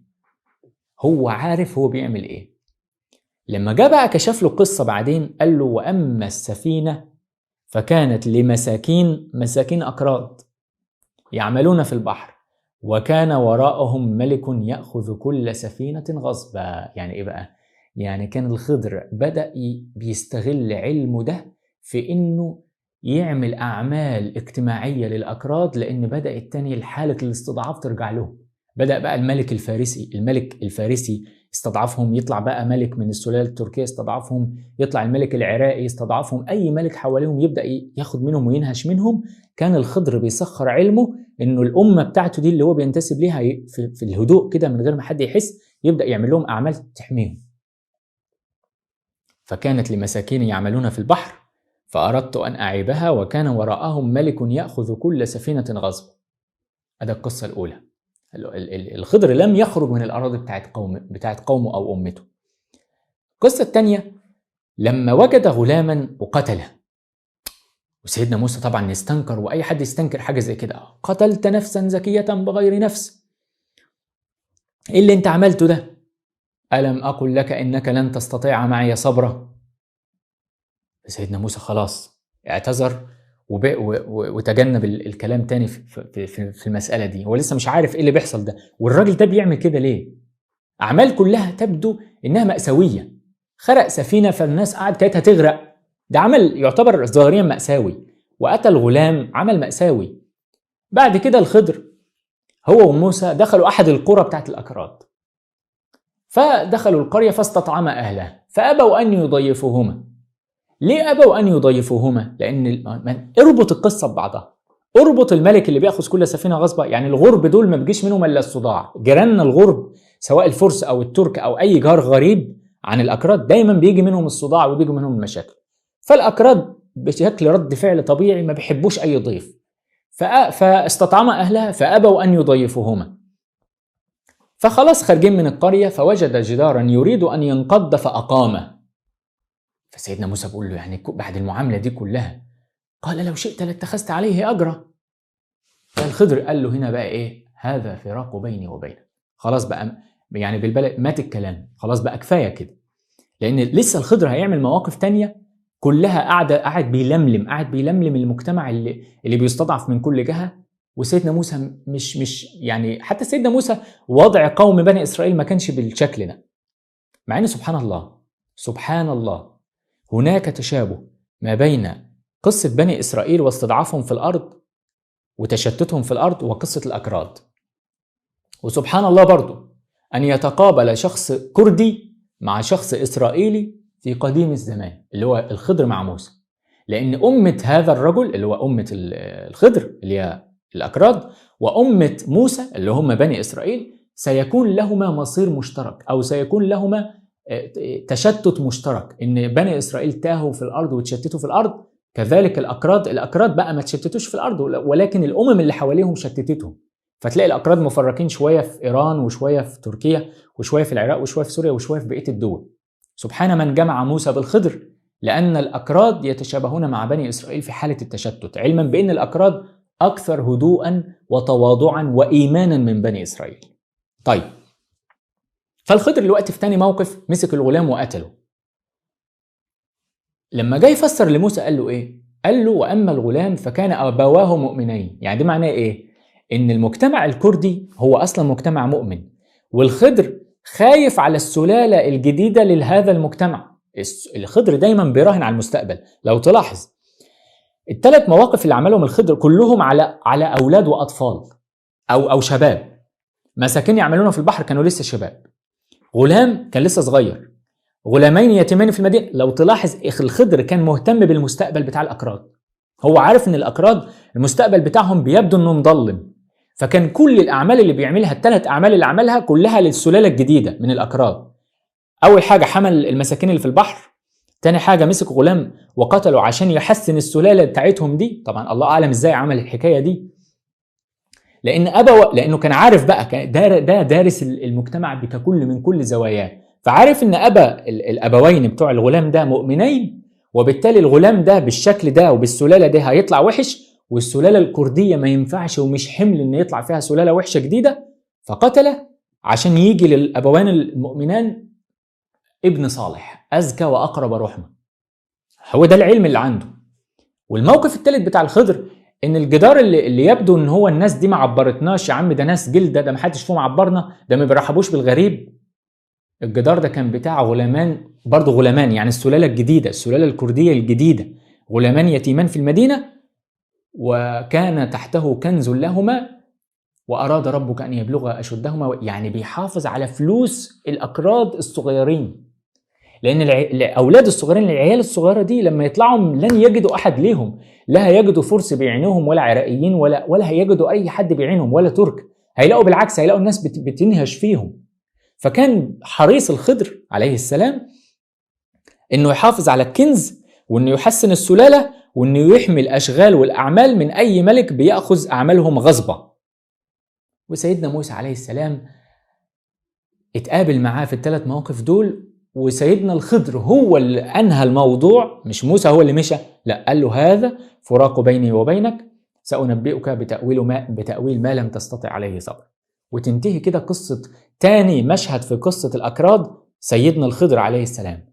هو عارف هو بيعمل ايه. لما جاء بقى كشف له قصة بعدين قال له وأما السفينة فكانت مساكين أكراد يعملون في البحر، وكان وراءهم ملك يأخذ كل سفينة غصبا. يعني ايه بقى؟ يعني كان الخضر بدأ بيستغل علمه ده في انه يعمل أعمال اجتماعية للأكراد، لأن بدأت تاني حالة الاستضعاف ترجع له. بدأ بقى الملك الفارسي استضعفهم، يطلع بقى ملك من السلالة التركية استضعفهم، يطلع الملك العراقي استضعفهم، أي ملك حواليهم يبدأ ياخد منهم وينهش منهم. كان الخضر بيسخر علمه إنه الأمة بتاعته دي اللي هو بينتسب ليها في الهدوء كده من غير ما حد يحس، يبدأ يعمل لهم أعمال تحميهم. فكانت لمساكين يعملون في البحر فأردت أن أعيبها، وكان وراءهم ملك يأخذ كل سفينة غصبا. هذا القصة الأولى. الخضر لم يخرج من الأراضي بتاعت قومه أو أمته. القصة الثانية لما وجد غلاما وقتله. وسيدنا موسى طبعا يستنكر، وأي حد يستنكر حاجة زي كده، قتلت نفسا زكية بغير نفس، إيه اللي أنت عملته ده؟ ألم أقل لك إنك لن تستطيع معي صبرا؟ سيدنا موسى خلاص اعتذر وتجنب الكلام تاني في المسألة دي. هو لسه مش عارف إيه اللي بيحصل ده، والراجل ده بيعمل كده ليه؟ أعمال كلها تبدو إنها مأساوية. خرق سفينة فالناس كانت هتغرق، ده عمل يعتبر ظاهريا مأساوي. وقتل غلام، عمل مأساوي. بعد كده الخضر هو وموسى دخلوا أحد القرى بتاعت الأكراد، فدخلوا القرية فاستطعم أهلها فأبوا أن يضيفوهما. ليه أبوا أن يضيفوهما؟ لأن اربط القصة ببعضها، اربط الملك اللي بيأخذ كل سفينة غصبة. يعني الغرب دول ما بيجيش منهم إلا الصداع. جيراننا الغرب سواء الفرس أو الترك أو أي جار غريب عن الأكراد دايما بيجي منهم الصداع وبيجي منهم المشاكل. فالأكراد بشكل رد فعل طبيعي ما بيحبوش أي ضيف، فاستطعم أهلها فأبوا أن يضيفوهما. فخلاص خارجين من القرية فوجد جدارا يريد أن ينقض فأقامه. فسيدنا موسى بيقول له يعني بعد المعاملة دي كلها، قال لو شئت لاتخذت عليه أجرا. فالخضر قال له هنا بقى إيه؟ هذا فراق بيني وبينك. خلاص بقى، يعني بالبلد مات الكلام، خلاص بقى كفاية كده. لأن لسه الخضر هيعمل مواقف تانية كلها قاعد بيلملم المجتمع اللي بيستضعف من كل جهة. وسيدنا موسى مش يعني حتى سيدنا موسى وضع قوم بني إسرائيل ما كانش بالشكل ده. مع ان سبحان الله هناك تشابه ما بين قصة بني إسرائيل واستضعافهم في الأرض وتشتتهم في الأرض وقصة الأكراد. وسبحان الله برضو أن يتقابل شخص كردي مع شخص إسرائيلي في قديم الزمان اللي هو الخضر مع موسى. لأن أمة هذا الرجل اللي هو أمة الخضر اللي هي الأكراد وأمة موسى اللي هم بني إسرائيل سيكون لهما مصير مشترك، أو سيكون لهما تشتت مشترك. إن بني إسرائيل تاهوا في الأرض وتشتتوا في الأرض، كذلك الأكراد بقى ما تشتتوش في الأرض، ولكن الأمم اللي حواليهم شتتتهم. فتلاقي الأكراد مفرقين شوية في إيران وشوية في تركيا وشوية في العراق وشوية في سوريا وشوية في بقية الدول. سبحان من جمع موسى بالخضر، لأن الأكراد يتشابهون مع بني إسرائيل في حالة التشتت، علما بأن الأكراد أكثر هدوءا وتواضعا وإيمانا من بني إسرائيل. طيب، فالخضر الوقت في تاني موقف مسك الغلام وقتله. لما جاي يفسر لموسى قال له إيه؟ قال له وأما الغلام فكان أبواه مؤمنين. يعني ده معناه إيه؟ إن المجتمع الكردي هو أصلا مجتمع مؤمن، والخضر خايف على السلالة الجديدة لهذا المجتمع. الخضر دايما بيراهن على المستقبل. لو تلاحظ الثلاث مواقف اللي عملهم الخضر كلهم على أولاد وأطفال أو شباب. مساكين يعملونه في البحر كانوا لسه شباب، غلام كان لسه صغير، غلامين يتيمين في المدينة. لو تلاحظ الخضر كان مهتم بالمستقبل بتاع الأكراد. هو عارف إن الأكراد المستقبل بتاعهم بيبدو إنه مظلم، فكان كل الأعمال اللي بيعملها، الثلاث أعمال اللي عملها كلها للسلالة الجديدة من الأكراد. أول حاجة حمل المساكين اللي في البحر، تاني حاجة مسك غلام وقتله عشان يحسن السلالة بتاعتهم دي. طبعا الله أعلم إزاي عمل الحكاية دي، لأنه كان عارف بقى، ده دارس المجتمع ككل من كل زواياه، فعارف إن الأبوين بتوع الغلام ده مؤمنين، وبالتالي الغلام ده بالشكل ده وبالسلالة دي هيطلع وحش، والسلالة الكردية ما ينفعش ومش حمل إن يطلع فيها سلالة وحشة جديدة، فقتله عشان يجي للأبوين المؤمنان ابن صالح أزكى وأقرب رحمة. هو ده العلم اللي عنده. والموقف الثالث بتاع الخضر ان الجدار اللي يبدو ان هو الناس دي ما عبرتناش يا عم، ده ناس جلده، ده ما حدش فيهم عبرنا، ده ما بيرحبوش بالغريب. الجدار ده كان بتاع غلامان، برضه غلامان يعني السلاله الجديده، السلاله الكرديه الجديده، غلامان يتيمان في المدينه، وكان تحته كنز لهما واراد ربك ان يبلغ اشدهما. يعني بيحافظ على فلوس الاكراد الصغيرين، لأن الأولاد الصغيرين، العيال الصغيرة دي لما يطلعوا لن يجدوا أحد ليهم، لا هيجدوا فرس بيعينوهم ولا عراقيين ولا هيجدوا أي حد بيعينهم ولا ترك، هيلاقوا بالعكس، هيلاقوا الناس بتنهش فيهم. فكان حريص الخضر عليه السلام إنه يحافظ على الكنز، وإنه يحسن السلالة، وإنه يحمي الأشغال والأعمال من أي ملك بيأخذ أعمالهم غصبا. وسيدنا موسى عليه السلام اتقابل معاه في الثلاث مواقف دول، وسيدنا الخضر هو اللي أنهى الموضوع، مش موسى هو اللي مشى، لا، قال له هذا فراق بيني وبينك، سأنبئك بتأويل ما لم تستطع عليه صبر. وتنتهي كده قصة تاني مشهد في قصة الأكراد، سيدنا الخضر عليه السلام.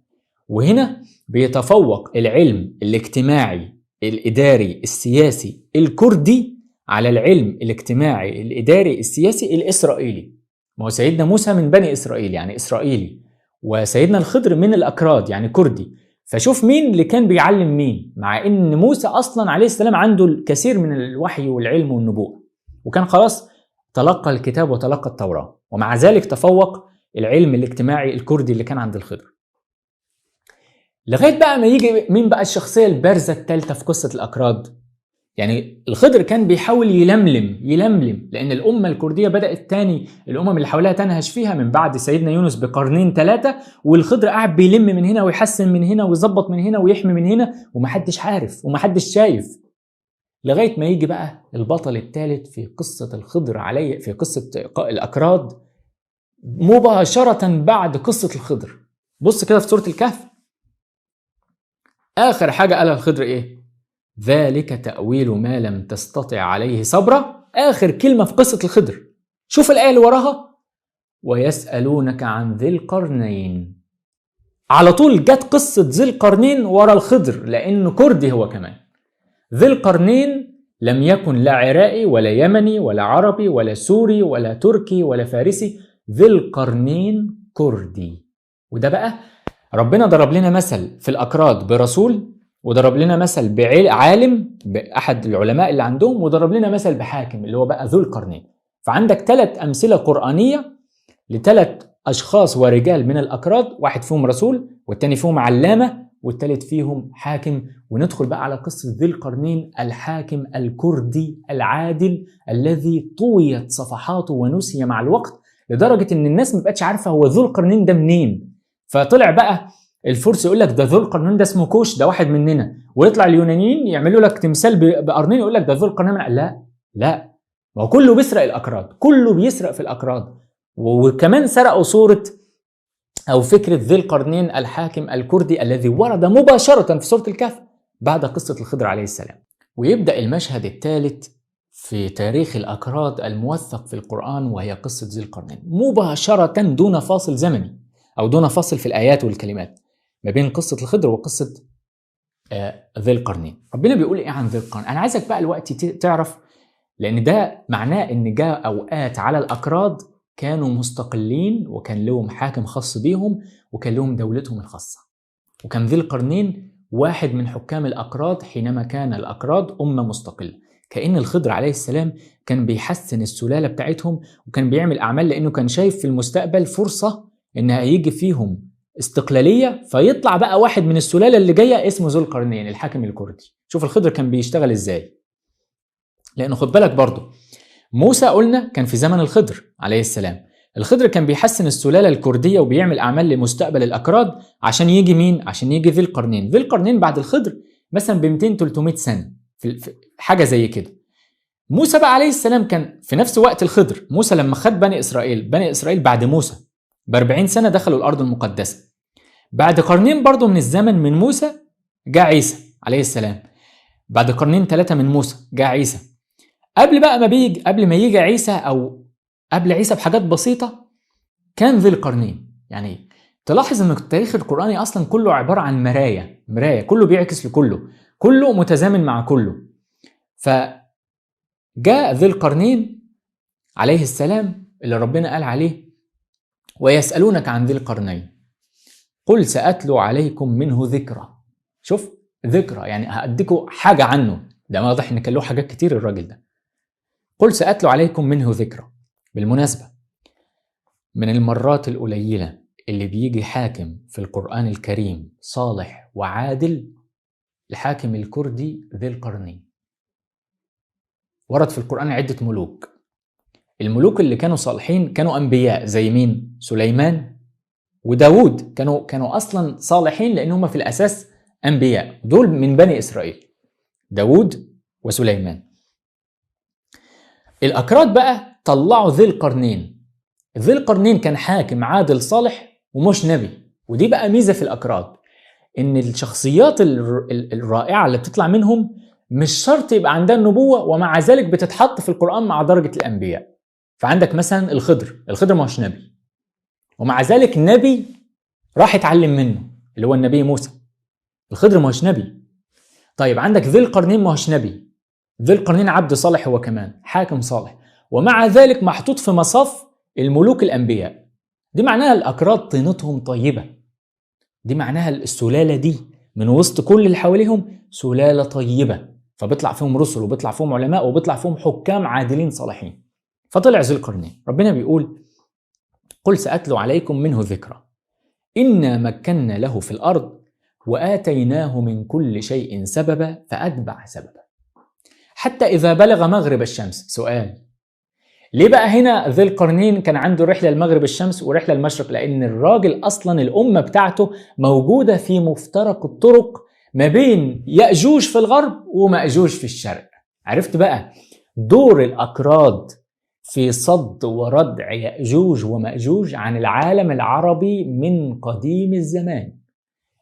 وهنا بيتفوق العلم الاجتماعي الإداري السياسي الكردي على العلم الاجتماعي الإداري السياسي الإسرائيلي. ما هو سيدنا موسى من بني إسرائيل يعني إسرائيلي، وسيدنا الخضر من الأكراد يعني كردي. فشوف مين اللي كان بيعلم مين، مع إن موسى أصلا عليه السلام عنده الكثير من الوحي والعلم والنبوة، وكان خلاص تلقى الكتاب وتلقى التوراة، ومع ذلك تفوق العلم الاجتماعي الكردي اللي كان عند الخضر. لغاية بقى ما يجي مين بقى الشخصية البارزة الثالثة في قصة الأكراد. يعني الخضر كان بيحاول يلملم لأن الأمة الكردية بدأت تاني الأمم اللي حواليها تنهش فيها من بعد سيدنا يونس بقرنين 3، والخضر قاعد بيلم من هنا ويحسن من هنا ويظبط من هنا ويحمي من هنا، ومحدش عارف ومحدش شايف. لغاية ما يجي بقى البطل الثالث في قصة الخضر في قصة الأكراد مباشرة بعد قصة الخضر. بص كده في سورة الكهف، آخر حاجة قالها الخضر إيه؟ ذلك تأويل ما لم تستطع عليه صبرا. آخر كلمة في قصة الخضر. شوف الآية اللي وراها، ويسألونك عن ذي القرنين. على طول جت قصة ذي القرنين ورا الخضر، لأنه كردي هو كمان. ذي القرنين لم يكن لا عراقي ولا يمني ولا عربي ولا سوري ولا تركي ولا فارسي، ذي القرنين كردي. وده بقى ربنا ضرب لنا مثل في الأكراد برسول، وضرب لنا مثل بعالم بأحد العلماء اللي عندهم، وضرب لنا مثل بحاكم اللي هو بقى ذو القرنين. فعندك 3 أمثلة قرآنية ل3 أشخاص ورجال من الأكراد، واحد فيهم رسول والتاني فيهم علامة والتالت فيهم حاكم. وندخل بقى على قصة ذي القرنين الحاكم الكردي العادل الذي طويت صفحاته ونسي مع الوقت، لدرجة ان الناس ما بقتش عارفة هو ذو القرنين ده منين. فطلع بقى الفرس يقول لك ده ذو القرنين ده اسمه كوش، ده واحد مننا، ويطلع اليونانيين يعملوا لك تمثال بقرنين يقول لك ده ذو القرنين. لا، ما هو كله بيسرق الأكراد، كله بيسرق في الأكراد. وكمان سرقوا صورة أو فكرة ذي القرنين الحاكم الكردي الذي ورد مباشرة في سورة الكهف بعد قصة الخضر عليه السلام. ويبدأ المشهد الثالث في تاريخ الأكراد الموثق في القرآن، وهي قصة ذي القرنين مباشرة دون فاصل زمني أو دون فاصل في الآيات والكلمات ما بين قصة الخضر وقصة ذي القرنين. ربنا بيقول إيه عن ذي القرنين؟ أنا عايزك بقى الوقت تعرف، لأن ده معناه إن جاء أوقات على الأكراد كانوا مستقلين وكان لهم حاكم خاص بيهم وكان لهم دولتهم الخاصة. وكان ذي القرنين واحد من حكام الأكراد حينما كان الأكراد أمة مستقلة. كأن الخضر عليه السلام كان بيحسن السلالة بتاعتهم وكان بيعمل أعمال، لأنه كان شايف في المستقبل فرصة إنها يجي فيهم استقلالية، فيطلع بقى واحد من السلالة اللي جاية اسمه ذو القرنين الحاكم الكردي. شوف الخضر كان بيشتغل إزاي، لأنه خد بالك برضه موسى قلنا كان في زمن الخضر عليه السلام. الخضر كان بيحسن السلالة الكردية وبيعمل أعمال لمستقبل الأكراد عشان يجي مين؟ عشان يجي ذي القرنين. ذي القرنين بعد الخضر مثلا ب 200-300 سنة في حاجة زي كده. موسى بقى عليه السلام كان في نفس وقت الخضر. موسى لما خد بني إسرائيل بعد موسى ب40 سنة دخلوا الأرض المقدسة. بعد قرنين برضو من الزمن من موسى جاء عيسى عليه السلام. بعد قرنين 3 من موسى جاء عيسى. قبل ما يجي عيسى أو قبل عيسى بحاجات بسيطة كان ذي القرنين. يعني تلاحظ ان التاريخ القرآني اصلا كله عبارة عن مراية، كله بيعكس لكله، كله متزامن مع كله. فجاء ذي القرنين عليه السلام اللي ربنا قال عليه ويسألونك عن ذي القرنين قل سأتلو عليكم منه ذكرى. شوف ذكرى يعني هأديكوا حاجة عنه، ده واضح ان كان له حاجات كتير الراجل ده. قل سأتلو عليكم منه ذكرى. بالمناسبة من المرات القليلة اللي بيجي حاكم في القرآن الكريم صالح وعادل، الحاكم الكردي ذي القرنين. ورد في القرآن عدة ملوك. الملوك اللي كانوا صالحين كانوا أنبياء زي مين؟ سليمان وداود كانوا أصلا صالحين لأنهم في الأساس أنبياء، دول من بني إسرائيل، داود وسليمان. الأكراد بقى طلعوا ذي القرنين. ذي القرنين كان حاكم عادل صالح ومش نبي، ودي بقى ميزة في الأكراد، إن الشخصيات الرائعة اللي بتطلع منهم مش شرط يبقى عندها النبوة، ومع ذلك بتتحط في القرآن مع درجة الأنبياء. فعندك مثلا الخضر ما هوش نبي، ومع ذلك نبي راح يتعلم منه اللي هو النبي موسى. الخضر ما هوش نبي. طيب عندك ذي القرنين ما هوش نبي، ذي القرنين عبد صالح هو كمان، حاكم صالح، ومع ذلك محطوط في مصاف الملوك الأنبياء. دي معناها الأكراد طينتهم طيبة، دي معناها السلالة دي من وسط كل اللي حواليهم سلالة طيبة، فبيطلع فيهم رسل وبيطلع فيهم علماء وبيطلع فيهم حكام عادلين صالحين. فطلع ذي القرنين. ربنا بيقول: قل سأتلو عليكم منه ذكرى إنا مكنا له في الأرض وآتيناه من كل شيء سببا فأتبع سببا حتى إذا بلغ مغرب الشمس. سؤال: ليه بقى هنا ذي القرنين كان عنده رحلة لمغرب الشمس ورحلة المشرق؟ لأن الراجل أصلا الأمة بتاعته موجودة في مفترق الطرق ما بين يأجوج في الغرب ومأجوج في الشرق. عرفت بقى دور الأكراد في صد وردع يأجوج ومأجوج عن العالم العربي من قديم الزمان.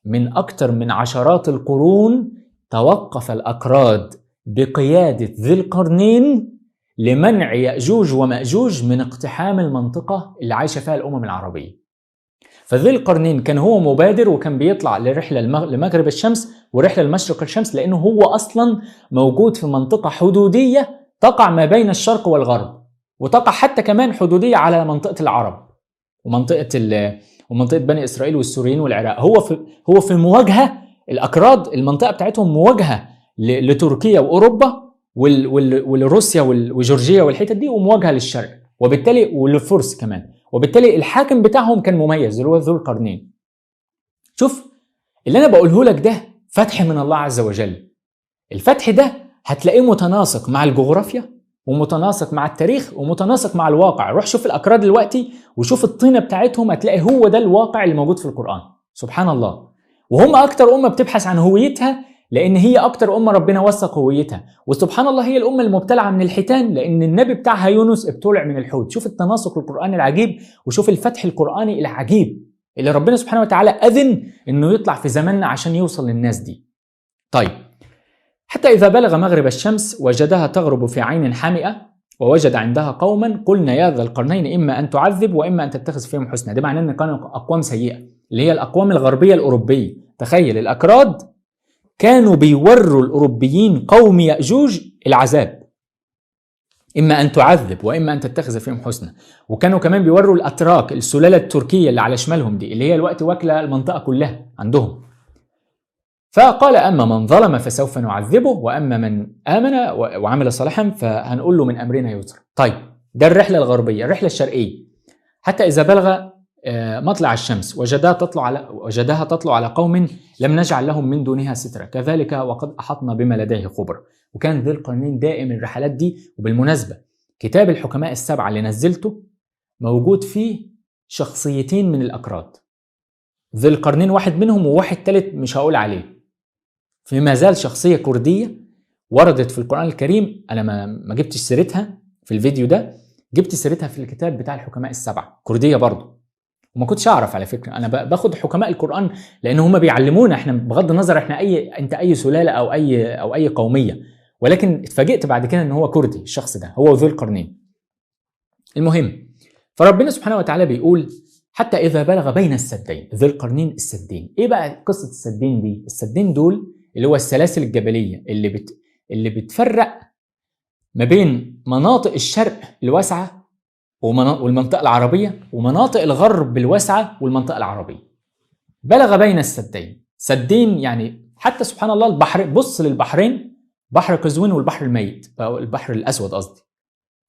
من أكثر من عشرات القرون توقف الأكراد بقيادة ذي القرنين لمنع يأجوج ومأجوج من اقتحام المنطقة اللي عايشة فيها الأمم العربية. فذي القرنين كان هو مبادر، وكان بيطلع لرحلة لمغرب الشمس ورحلة لمشرق الشمس، لأنه هو أصلا موجود في منطقة حدودية تقع ما بين الشرق والغرب، وتقع حتى كمان حدودية على منطقة العرب ومنطقة بني إسرائيل والسوريين والعراق. هو في مواجهة الأكراد، المنطقة بتاعتهم مواجهة لتركيا وأوروبا والروسيا وجورجيا والحتت دي، ومواجهة للشرق وبالتالي وللفرس كمان، وبالتالي الحاكم بتاعهم كان مميز اللي هو ذو القرنين. شوف اللي أنا بقوله لك ده فتح من الله عز وجل. الفتح ده هتلاقيه متناسق مع الجغرافيا ومتناسق مع التاريخ ومتناسق مع الواقع. روح شوف الأكراد دلوقتي وشوف الطينة بتاعتهم، هتلاقي هو ده الواقع اللي موجود في القرآن. سبحان الله. وهم أكتر أمة بتبحث عن هويتها، لأن هي أكتر أمة ربنا وثق هويتها. وسبحان الله هي الأمة المبتلعة من الحيتان، لأن النبي بتاعها يونس ابتلع من الحوت. شوف التناسق القرآني العجيب، وشوف الفتح القرآني العجيب اللي ربنا سبحانه وتعالى أذن إنه يطلع في زماننا عشان يوصل للناس دي. طيب، حتى إذا بلغ مغرب الشمس وجدها تغرب في عين حمئة ووجد عندها قوما قلنا يا ذا القرنين إما أن تعذب وإما أن تتخذ فيهم حسنا. ده معناه أن كانوا أقوام سيئة، اللي هي الأقوام الغربية الأوروبية. تخيل الأكراد كانوا بيوروا الأوروبيين قوم يأجوج العذاب، إما أن تعذب وإما أن تتخذ فيهم حسنا. وكانوا كمان بيوروا الأتراك، السلالة التركية اللي على شمالهم دي، اللي هي الوقت واكلة المنطقة كلها عندهم. فقال أما من ظلم فسوف نعذبه وأما من آمن وعمل صالحا فهنقول له من أمرنا يسرا. طيب، ده الرحلة الغربية. الرحلة الشرقية: حتى إذا بلغ مطلع الشمس وجدها تطلع على قوم لم نجعل لهم من دونها سترا كذلك وقد أحطنا بما لديه خبرا. وكان ذي القرنين دائم الرحلات دي. وبالمناسبة كتاب الحكماء السبعة اللي نزلته موجود فيه شخصيتين من الأكراد. ذي القرنين واحد منهم، وواحد ثالث مش هقول عليه. فيما زال شخصية كردية وردت في القرآن الكريم، أنا ما جبتش سيرتها في الفيديو ده، جبت سيرتها في الكتاب بتاع الحكماء السبعة، كردية برضو. وما كنتش أعرف على فكرة، أنا باخد حكماء القرآن لأن هم بيعلمونا إحنا، بغض النظر إحنا أنت أي سلالة أو أي قومية، ولكن اتفاجئت بعد كده إن هو كردي. الشخص ده هو ذو القرنين. المهم، فربنا سبحانه وتعالى بيقول: حتى إذا بلغ بين السدين. ذي القرنين السدين. إيه بقى قصة السدين دي؟ السدين دول اللي هو السلاسل الجبلية اللي بتفرق ما بين مناطق الشرق الواسعة والمنطقة العربية ومناطق الغرب الواسعة والمنطقة العربية. بلغ بين السدين. سدين يعني حتى سبحان الله البحر، بص للبحرين، بحر قزوين والبحر الميت أو البحر الأسود قصدي،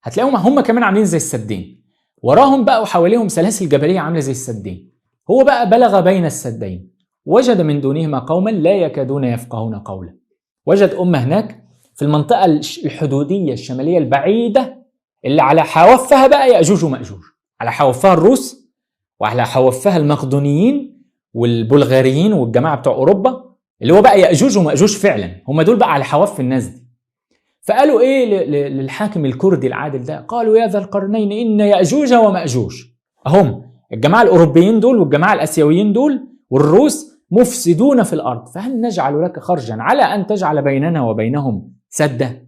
هتلاقيهم هم كمان عاملين زي السدين، وراهم بقى وحواليهم سلاسل جبلية عاملة زي السدين. هو بقى بلغ بين السدين وجد من دونهما قوما لا يكادون يفقهون قولا. وجد أمة هناك في المنطقة الحدودية الشمالية البعيدة اللي على حوافها بقى يأجوج ومأجوج، على حوافها الروس وعلى حوافها المقدونيين والبلغاريين والجماعة بتوع أوروبا، اللي هو بقى يأجوج ومأجوج فعلا، هم دول بقى على حواف الناس دي. فقالوا إيه للحاكم الكردي العادل ده؟ قالوا يا ذا القرنين إن يأجوج ومأجوج هم الجماعة الأوروبيين دول والجماعة الآسيويين دول والروس مفسدون في الأرض، فهل نجعل لك خرجا على أن تجعل بيننا وبينهم سدا؟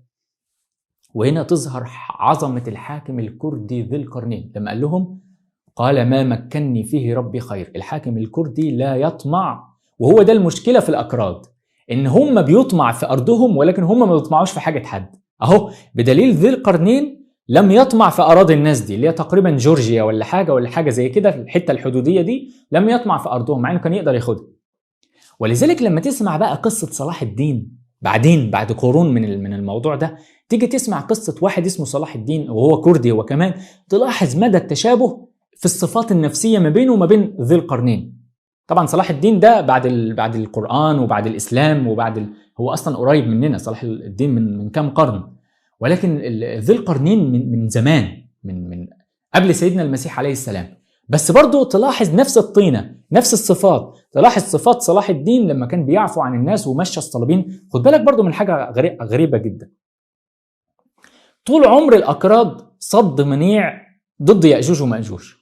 وهنا تظهر عظمة الحاكم الكردي ذي القرنين لما قال لهم قال ما مكنني فيه ربي خير. الحاكم الكردي لا يطمع، وهو ده المشكلة في الأكراد، إن هم بيطمع في أرضهم ولكن هم ما بيطمعوش في حاجة حد. أهو بدليل ذي القرنين لم يطمع في أراضي الناس دي اللي هي تقريبا جورجيا ولا حاجة زي كده، في الحتة الحدودية دي لم يطمع في أرضهم مع إنه كان يقدر ياخدها. ولذلك لما تسمع بقى قصة صلاح الدين بعدين بعد قرون من الموضوع ده، تيجي تسمع قصة واحد اسمه صلاح الدين وهو كردي وكمان، تلاحظ مدى التشابه في الصفات النفسية ما بينه وما بين ذي القرنين. طبعا صلاح الدين ده بعد القرآن وبعد الإسلام هو أصلا قريب مننا صلاح الدين من كام قرن، ولكن ذي القرنين من زمان، من قبل سيدنا المسيح عليه السلام. بس برضو تلاحظ نفس الطينة نفس الصفات، تلاحظ صفات صلاح الدين لما كان بيعفو عن الناس ومشى الصليبين. خد بالك برضو من حاجة غريبة جدا، طول عمر الأكراد صد منيع ضد يأجوج ومأجوج.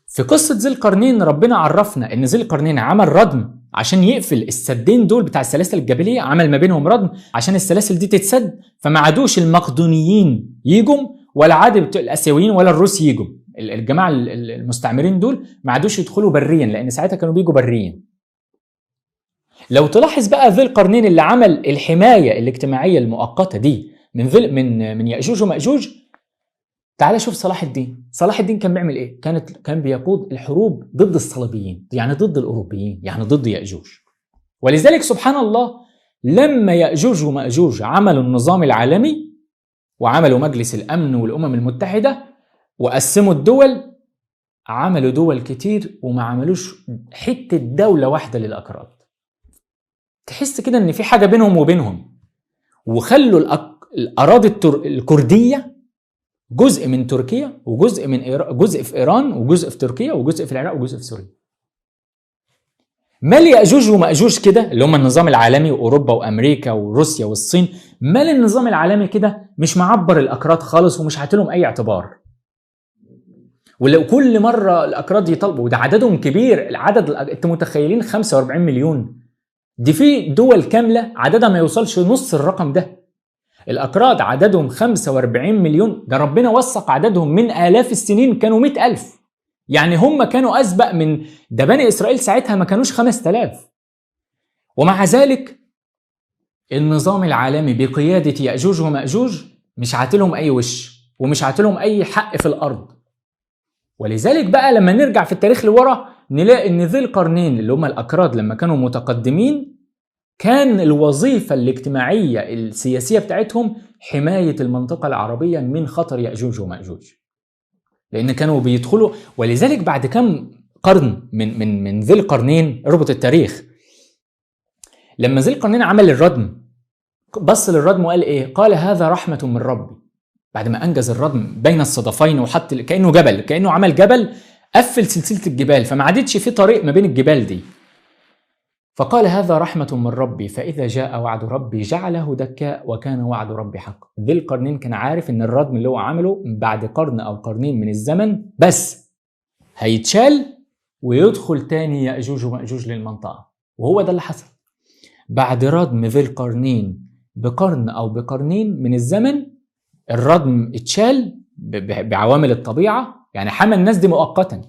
في قصة ذي القرنين ربنا عرفنا ان ذي القرنين عمل ردم عشان يقفل السدين دول بتاع السلاسل الجبلية، عمل ما بينهم ردم عشان السلاسل دي تتسد، فما عادوش المقدونيين يجوا ولا عاد الآسيويين ولا الروس يجوا. الجماعة المستعمرين دول ما عادوش يدخلوا بريا لأن ساعتها كانوا بيجوا بريا. لو تلاحظ بقى ذي القرنين اللي عمل الحماية الاجتماعية المؤقتة دي من يأجوج ومأجوج، تعال شوف صلاح الدين كان بيعمل ايه؟ كان بيقود الحروب ضد الصليبيين، يعني ضد الأوروبيين، يعني ضد يأجوج. ولذلك سبحان الله لما يأجوج ومأجوج عملوا النظام العالمي وعملوا مجلس الأمن والأمم المتحدة وقسموا الدول، عملوا دول كتير وما عملوش حتة دولة واحدة للأكراد. تحس كده ان في حاجة بينهم وبينهم، وخلوا الأراضي الكردية جزء من تركيا وجزء جزء في إيران وجزء في تركيا وجزء في العراق وجزء في سوريا. مال يأجوج ومأجوج كده اللي هم النظام العالمي وأوروبا وأمريكا وروسيا والصين، مال النظام العالمي كده مش معبر الأكراد خالص ومش عاتلهم أي اعتبار. ولو كل مرة الأكراد يطلبوا، وده عددهم كبير، العدد انت متخيلين 45 مليون، دي في دول كاملة عددها ما يوصلش نص الرقم ده. الأكراد عددهم 45 مليون، ده ربنا وثق عددهم من آلاف السنين كانوا 100,000، يعني هم كانوا أسبق من ده. بني إسرائيل ساعتها ما كانوش 5000. ومع ذلك النظام العالمي بقيادة يأجوج ومأجوج مش عاتلهم أي وش ومش عاتلهم أي حق في الأرض. ولذلك بقى لما نرجع في التاريخ لورا نلاقي ان ذي القرنين اللي هم الأكراد لما كانوا متقدمين كان الوظيفة الاجتماعية السياسية بتاعتهم حماية المنطقة العربية من خطر يأجوج ومأجوج، لأن كانوا بيدخلوا. ولذلك بعد كم قرن من ذي القرنين، اربط التاريخ، لما ذي القرنين عمل الردم بص للردم وقال ايه؟ قال هذا رحمة من ربي. بعد ما أنجز الردم بين الصدفين وحط كأنه جبل، كأنه عمل جبل قفل سلسلة الجبال فما عادتش في طريق ما بين الجبال دي، فقال هذا رحمة من ربي فإذا جاء وعد ربي جعله دكاء وكان وعد ربي حقا. ذي القرنين كان عارف ان الردم اللي هو عمله بعد قرن أو قرنين من الزمن بس هيتشال ويدخل تاني يأجوج ومأجوج للمنطقة، وهو ده اللي حصل. بعد ردم ذي القرنين بقرن أو بقرنين من الزمن الردم اتشال بعوامل الطبيعة، يعني حمى الناس دي مؤقتا،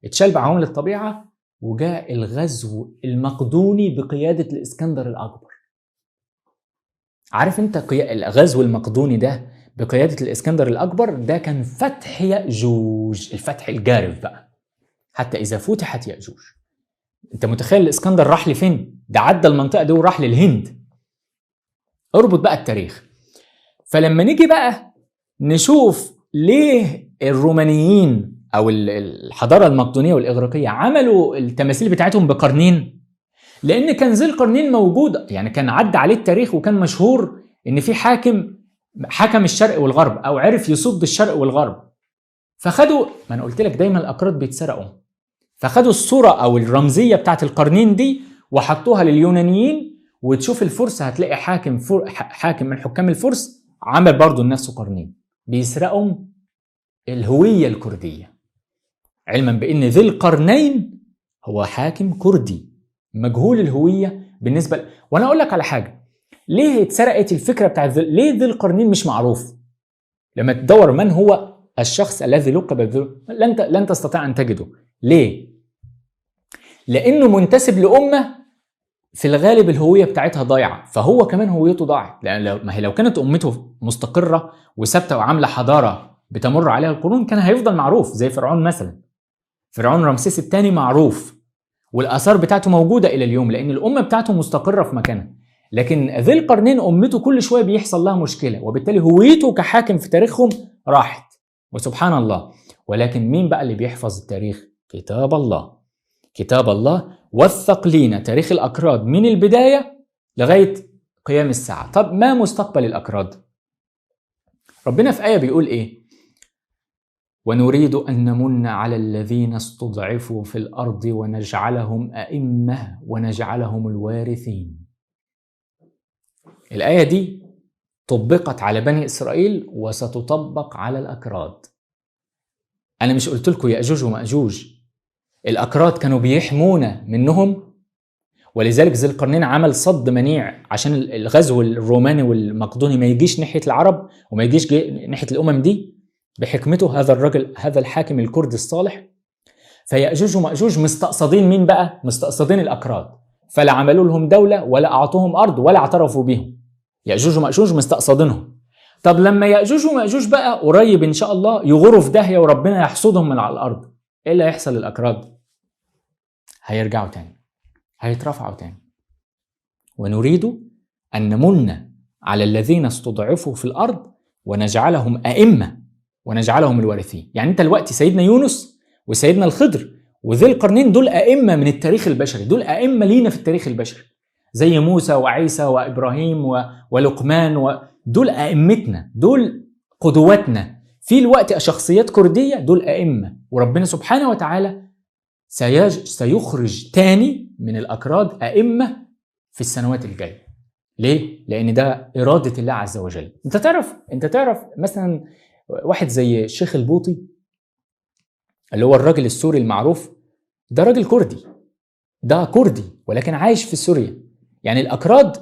اتشال بعوامل الطبيعة، وجاء الغزو المقدوني بقيادة الإسكندر الأكبر. عارف انت الغزو المقدوني ده بقيادة الإسكندر الأكبر ده كان فتح يأجوج، الفتح الجارف بقى، حتى إذا فتحت يأجوج. انت متخيل الإسكندر راح لفين؟ ده عدى المنطقة دي وراح للهند. اربط بقى التاريخ. فلما نيجي بقى نشوف ليه الرومانيين او الحضاره المقدونيه والاغريقيه عملوا التماثيل بتاعتهم بقرنين، لان كان ذي القرنين موجود، يعني كان عدى عليه التاريخ وكان مشهور ان في حاكم حكم الشرق والغرب او عرف يصد الشرق والغرب. فخدوا، ما انا قلت لك دايما الاكراد بيتسرقوا، فخدوا الصوره او الرمزيه بتاعت القرنين دي وحطوها لليونانيين، وتشوف الفرس هتلاقي حاكم من حكام الفرس عمل برضو لنفسه قرنين، بيسرقوا الهوية الكردية. علما بأن ذي القرنين هو حاكم كردي مجهول الهوية بالنسبة وأنا أقول لك على حاجة، ليه اتسرقت الفكرة بتاعت ليه ذي القرنين مش معروف؟ لما تدور من هو الشخص الذي لقب لن تستطيع أن تجده. ليه؟ لأنه منتسب لأمة في الغالب الهوية بتاعتها ضايعة، فهو كمان هويته ضاعت. لأن ما هي لو كانت أمته مستقرة وثابتة وعاملة حضارة بتمر عليها القرون كان هيفضل معروف، زي فرعون مثلا. فرعون رمسيس الثاني معروف والآثار بتاعته موجودة إلى اليوم لأن الأمة بتاعته مستقرة في مكانها. لكن ذي القرنين أمته كل شوية بيحصل لها مشكلة، وبالتالي هويته كحاكم في تاريخهم راحت. وسبحان الله، ولكن مين بقى اللي بيحفظ التاريخ؟ كتاب الله. كتاب الله وثق لينا تاريخ الأكراد من البداية لغاية قيام الساعة. طب ما مستقبل الأكراد؟ ربنا في آية بيقول إيه؟ ونريد أن نمن على الذين استضعفوا في الأرض ونجعلهم أئمة ونجعلهم الوارثين. الآية دي طبقت على بني إسرائيل وستطبق على الأكراد. أنا مش قلت لكم يأجوج ومأجوج الأكراد كانوا بيحمونا منهم، ولذلك ذي القرنين عمل صد منيع عشان الغزو الروماني والمقدوني ما يجيش ناحية العرب وما يجيش ناحية الأمم دي بحكمته هذا الرجل، هذا الحاكم الكردي الصالح. فيأجوج ومأجوج مستقصدين مين بقى؟ مستقصدين الأكراد، فلا عملوا لهم دولة ولا أعطوهم أرض ولا اعترفوا بهم. يأجوج ومأجوج مستقصدينهم. طب لما يأجوج ومأجوج بقى قريب إن شاء الله يغوروا في داهية وربنا يحصدهم من على الأرض، إيه اللي هيحصل للأكراد؟ هيرجعوا تاني، هيترفعوا تاني. ونريد أن نمن على الذين استضعفوا في الأرض ونجعلهم أئمة ونجعلهم الوارثين. يعني أنت الوقت سيدنا يونس وسيدنا الخضر وذي القرنين دول أئمة من التاريخ البشري، دول أئمة لينا في التاريخ البشري، زي موسى وعيسى وإبراهيم ولقمان دول أئمتنا، دول قدواتنا في الوقت. شخصيات كردية دول أئمة، وربنا سبحانه وتعالى سيخرج تاني من الأكراد أئمة في السنوات الجاية. ليه؟ لأن ده إرادة الله عز وجل. أنت تعرف مثلا واحد زي الشيخ البوطي اللي هو الراجل السوري المعروف، ده راجل كردي، ده كردي ولكن عايش في سوريا. يعني الأكراد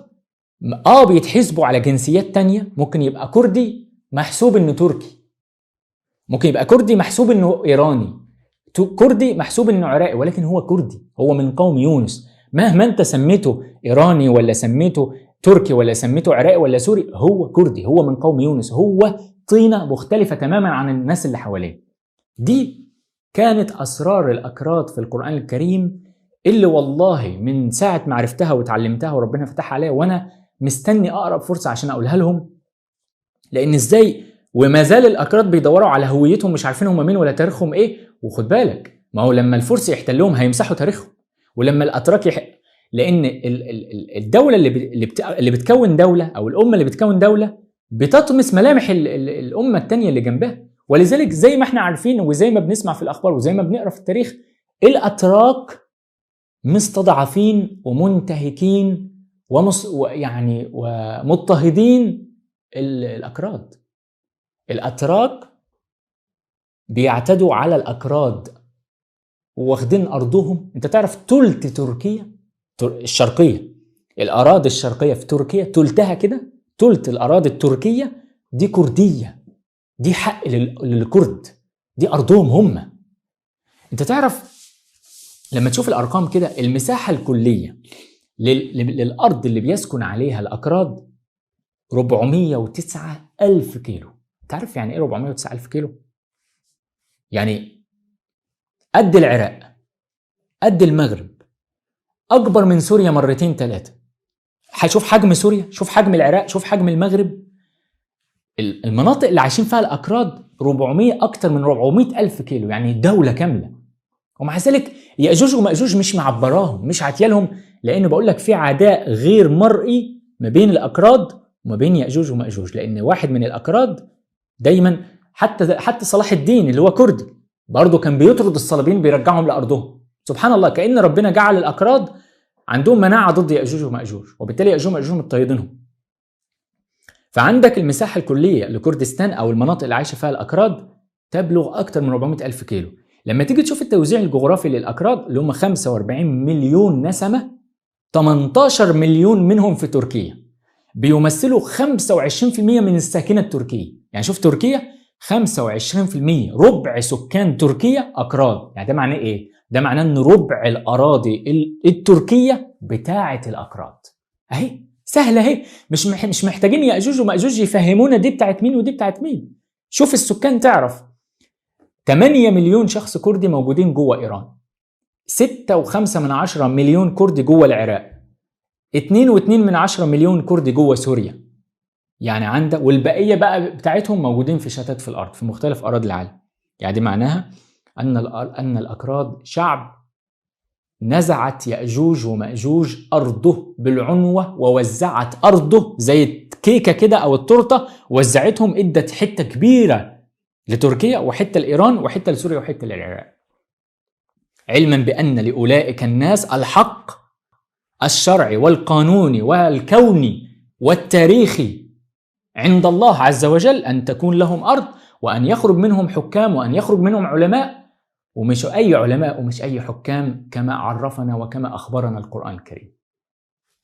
بيتحسبوا على جنسيات تانية، ممكن يبقى كردي محسوب إنه تركي، ممكن يبقى كردي محسوب إنه إيراني، كردي محسوب إنه عراقي، ولكن هو كردي، هو من قوم يونس. مهما أنت سميته إيراني ولا سميته تركي ولا سميته عراقي ولا سوري، هو كردي، هو من قوم يونس، هو طينة مختلفة تماما عن الناس اللي حواليه. دي كانت أسرار الأكراد في القرآن الكريم اللي والله من ساعة ما عرفتها وتعلمتها وربنا فتح عليها وأنا مستني أقرب فرصة عشان أقولها لهم. لأن إزاي وما زال الأكراد بيدوروا على هويتهم، مش عارفين هم مين ولا تاريخهم إيه. وخد بالك، ما هو لما الفرس يحتلوهم هيمسحوا تاريخهم، ولما الأتراك لأن الدولة اللي بتكون دولة أو الأمة اللي بتكون دولة بتطمس ملامح الأمة التانية اللي جنبها. ولذلك زي ما احنا عارفين وزي ما بنسمع في الأخبار وزي ما بنقرأ في التاريخ، الأتراك مستضعفين ومنتهكين ومضطهدين الأكراد. الأتراك بيعتدوا على الأكراد واخدين أرضهم. أنت تعرف تلت تركيا الشرقية، الأراضي الشرقية في تركيا تلتها كده، تلت الأراضي التركية دي كردية، دي حق للكرد، دي أرضهم هم. أنت تعرف لما تشوف الأرقام كده، المساحة الكلية للأرض اللي بيسكن عليها الأكراد 409,000 كيلو. تعرف يعني إيه 409,000 كيلو؟ يعني قد العراق، قد المغرب، أكبر من سوريا مرتين ثلاثة. هشوف حجم سوريا، شوف حجم العراق، شوف حجم المغرب. المناطق اللي عايشين فيها الأكراد 400 أكتر من 400,000 كيلو، يعني دولة كاملة. ومع ذلك يأجوج ومأجوج مش معبراهم، مش عاتيالهم، لأنه بقول لك في عداء غير مرئي ما بين الأكراد وما بين يأجوج ومأجوج. لأن واحد من الأكراد دايما حتى صلاح الدين اللي هو كردي برضه كان بيطرد الصليبيين بيرجعهم لأرضهم. سبحان الله، كأن ربنا جعل الأكراد عندهم مناعة ضد يأجوج ومأجوج، وبالتالي يأجوج ومأجوج مضطهدينهم. فعندك المساحة الكلية لكردستان أو المناطق اللي عايشة فيها الأكراد تبلغ أكتر من 400,000 كيلو. لما تيجي تشوف التوزيع الجغرافي للأكراد اللي هم 45 مليون نسمة، 18 مليون منهم في تركيا، بيمثلوا 25% من الساكنة التركية. يعني شوف تركيا 25%، ربع سكان تركيا أكراد. يعني ده معناه إيه؟ ده معناه إن ربع الأراضي التركية بتاعة الأكراد. أهي سهلة أهي، مش محتاجين يأجوج ومأجوج يفهمونا دي بتاعت مين ودي بتاعت مين. شوف السكان تعرف 8 مليون شخص كردي موجودين جوه إيران، 6.5 مليون كردي جوه العراق، 2.2 مليون كردي جوه سوريا. يعني عندك، والبقية بقى بتاعتهم موجودين في شتات في الأرض في مختلف أراضي العالم. يعني دي معناها أن الأكراد شعب نزعت يأجوج ومأجوج أرضه بالعنوة، ووزعت أرضه زي الكيكة كده أو التورتة، وزعتهم، ادت حتة كبيرة لتركيا وحتة لإيران وحتة لسوريا وحتة للعراق، علما بأن لأولئك الناس الحق الشرعي والقانوني والكوني والتاريخي عند الله عز وجل أن تكون لهم أرض، وأن يخرج منهم حكام، وأن يخرج منهم علماء، ومش أي علماء ومش أي حكام، كما عرفنا وكما أخبرنا القرآن الكريم.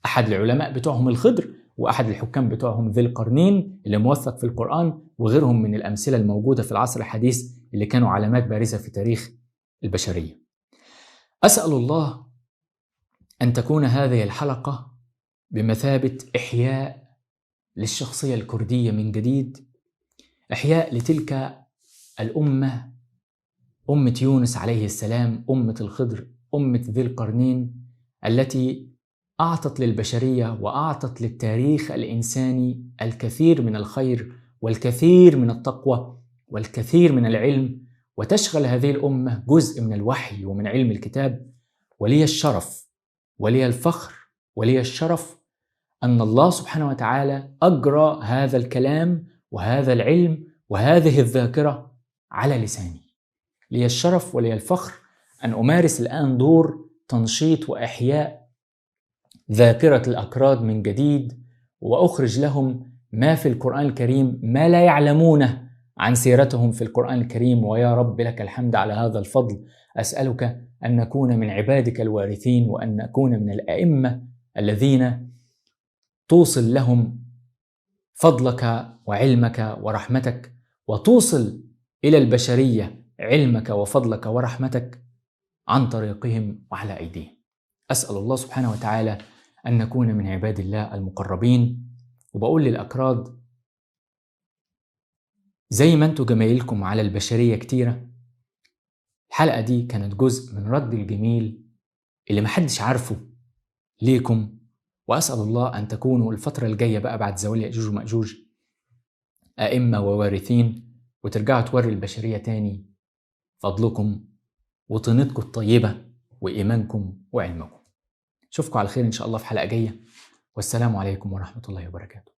أحد العلماء بتوعهم الخضر، وأحد الحكام بتوعهم ذي القرنين اللي موثق في القرآن، وغيرهم من الأمثلة الموجودة في العصر الحديث اللي كانوا علامات بارزة في تاريخ البشرية. أسأل الله أن تكون هذه الحلقة بمثابة إحياء للشخصية الكردية من جديد، إحياء لتلك الأمة، أمة يونس عليه السلام، أمة الخضر، أمة ذي القرنين، التي أعطت للبشرية وأعطت للتاريخ الإنساني الكثير من الخير والكثير من التقوى والكثير من العلم، وتشغل هذه الأمة جزء من الوحي ومن علم الكتاب. ولي الشرف ولي الفخر ولي الشرف أن الله سبحانه وتعالى أجرى هذا الكلام وهذا العلم وهذه الذاكرة على لساني. لي الشرف ولي الفخر أن أمارس الآن دور تنشيط وإحياء ذاكرة الأكراد من جديد، وأخرج لهم ما في القرآن الكريم، ما لا يعلمونه عن سيرتهم في القرآن الكريم. ويا رب لك الحمد على هذا الفضل. أسألك أن نكون من عبادك الوارثين، وأن نكون من الأئمة الذين توصل لهم فضلك وعلمك ورحمتك، وتوصل إلى البشرية علمك وفضلك ورحمتك عن طريقهم وعلى أيديهم. أسأل الله سبحانه وتعالى أن نكون من عباد الله المقربين. وبقول للأكراد، زي ما أنتوا جمايلكم على البشرية كتيرة، الحلقة دي كانت جزء من رد الجميل اللي محدش عارفه ليكم. وأسأل الله أن تكونوا الفترة الجاية بقى بعد زوال يأجوج ومأجوج أئمة ووارثين، وترجعوا توري البشرية تاني فضلكم وطينتكم الطيبة وإيمانكم وعلمكم. أشوفكم على خير إن شاء الله في حلقة جاية، والسلام عليكم ورحمة الله وبركاته.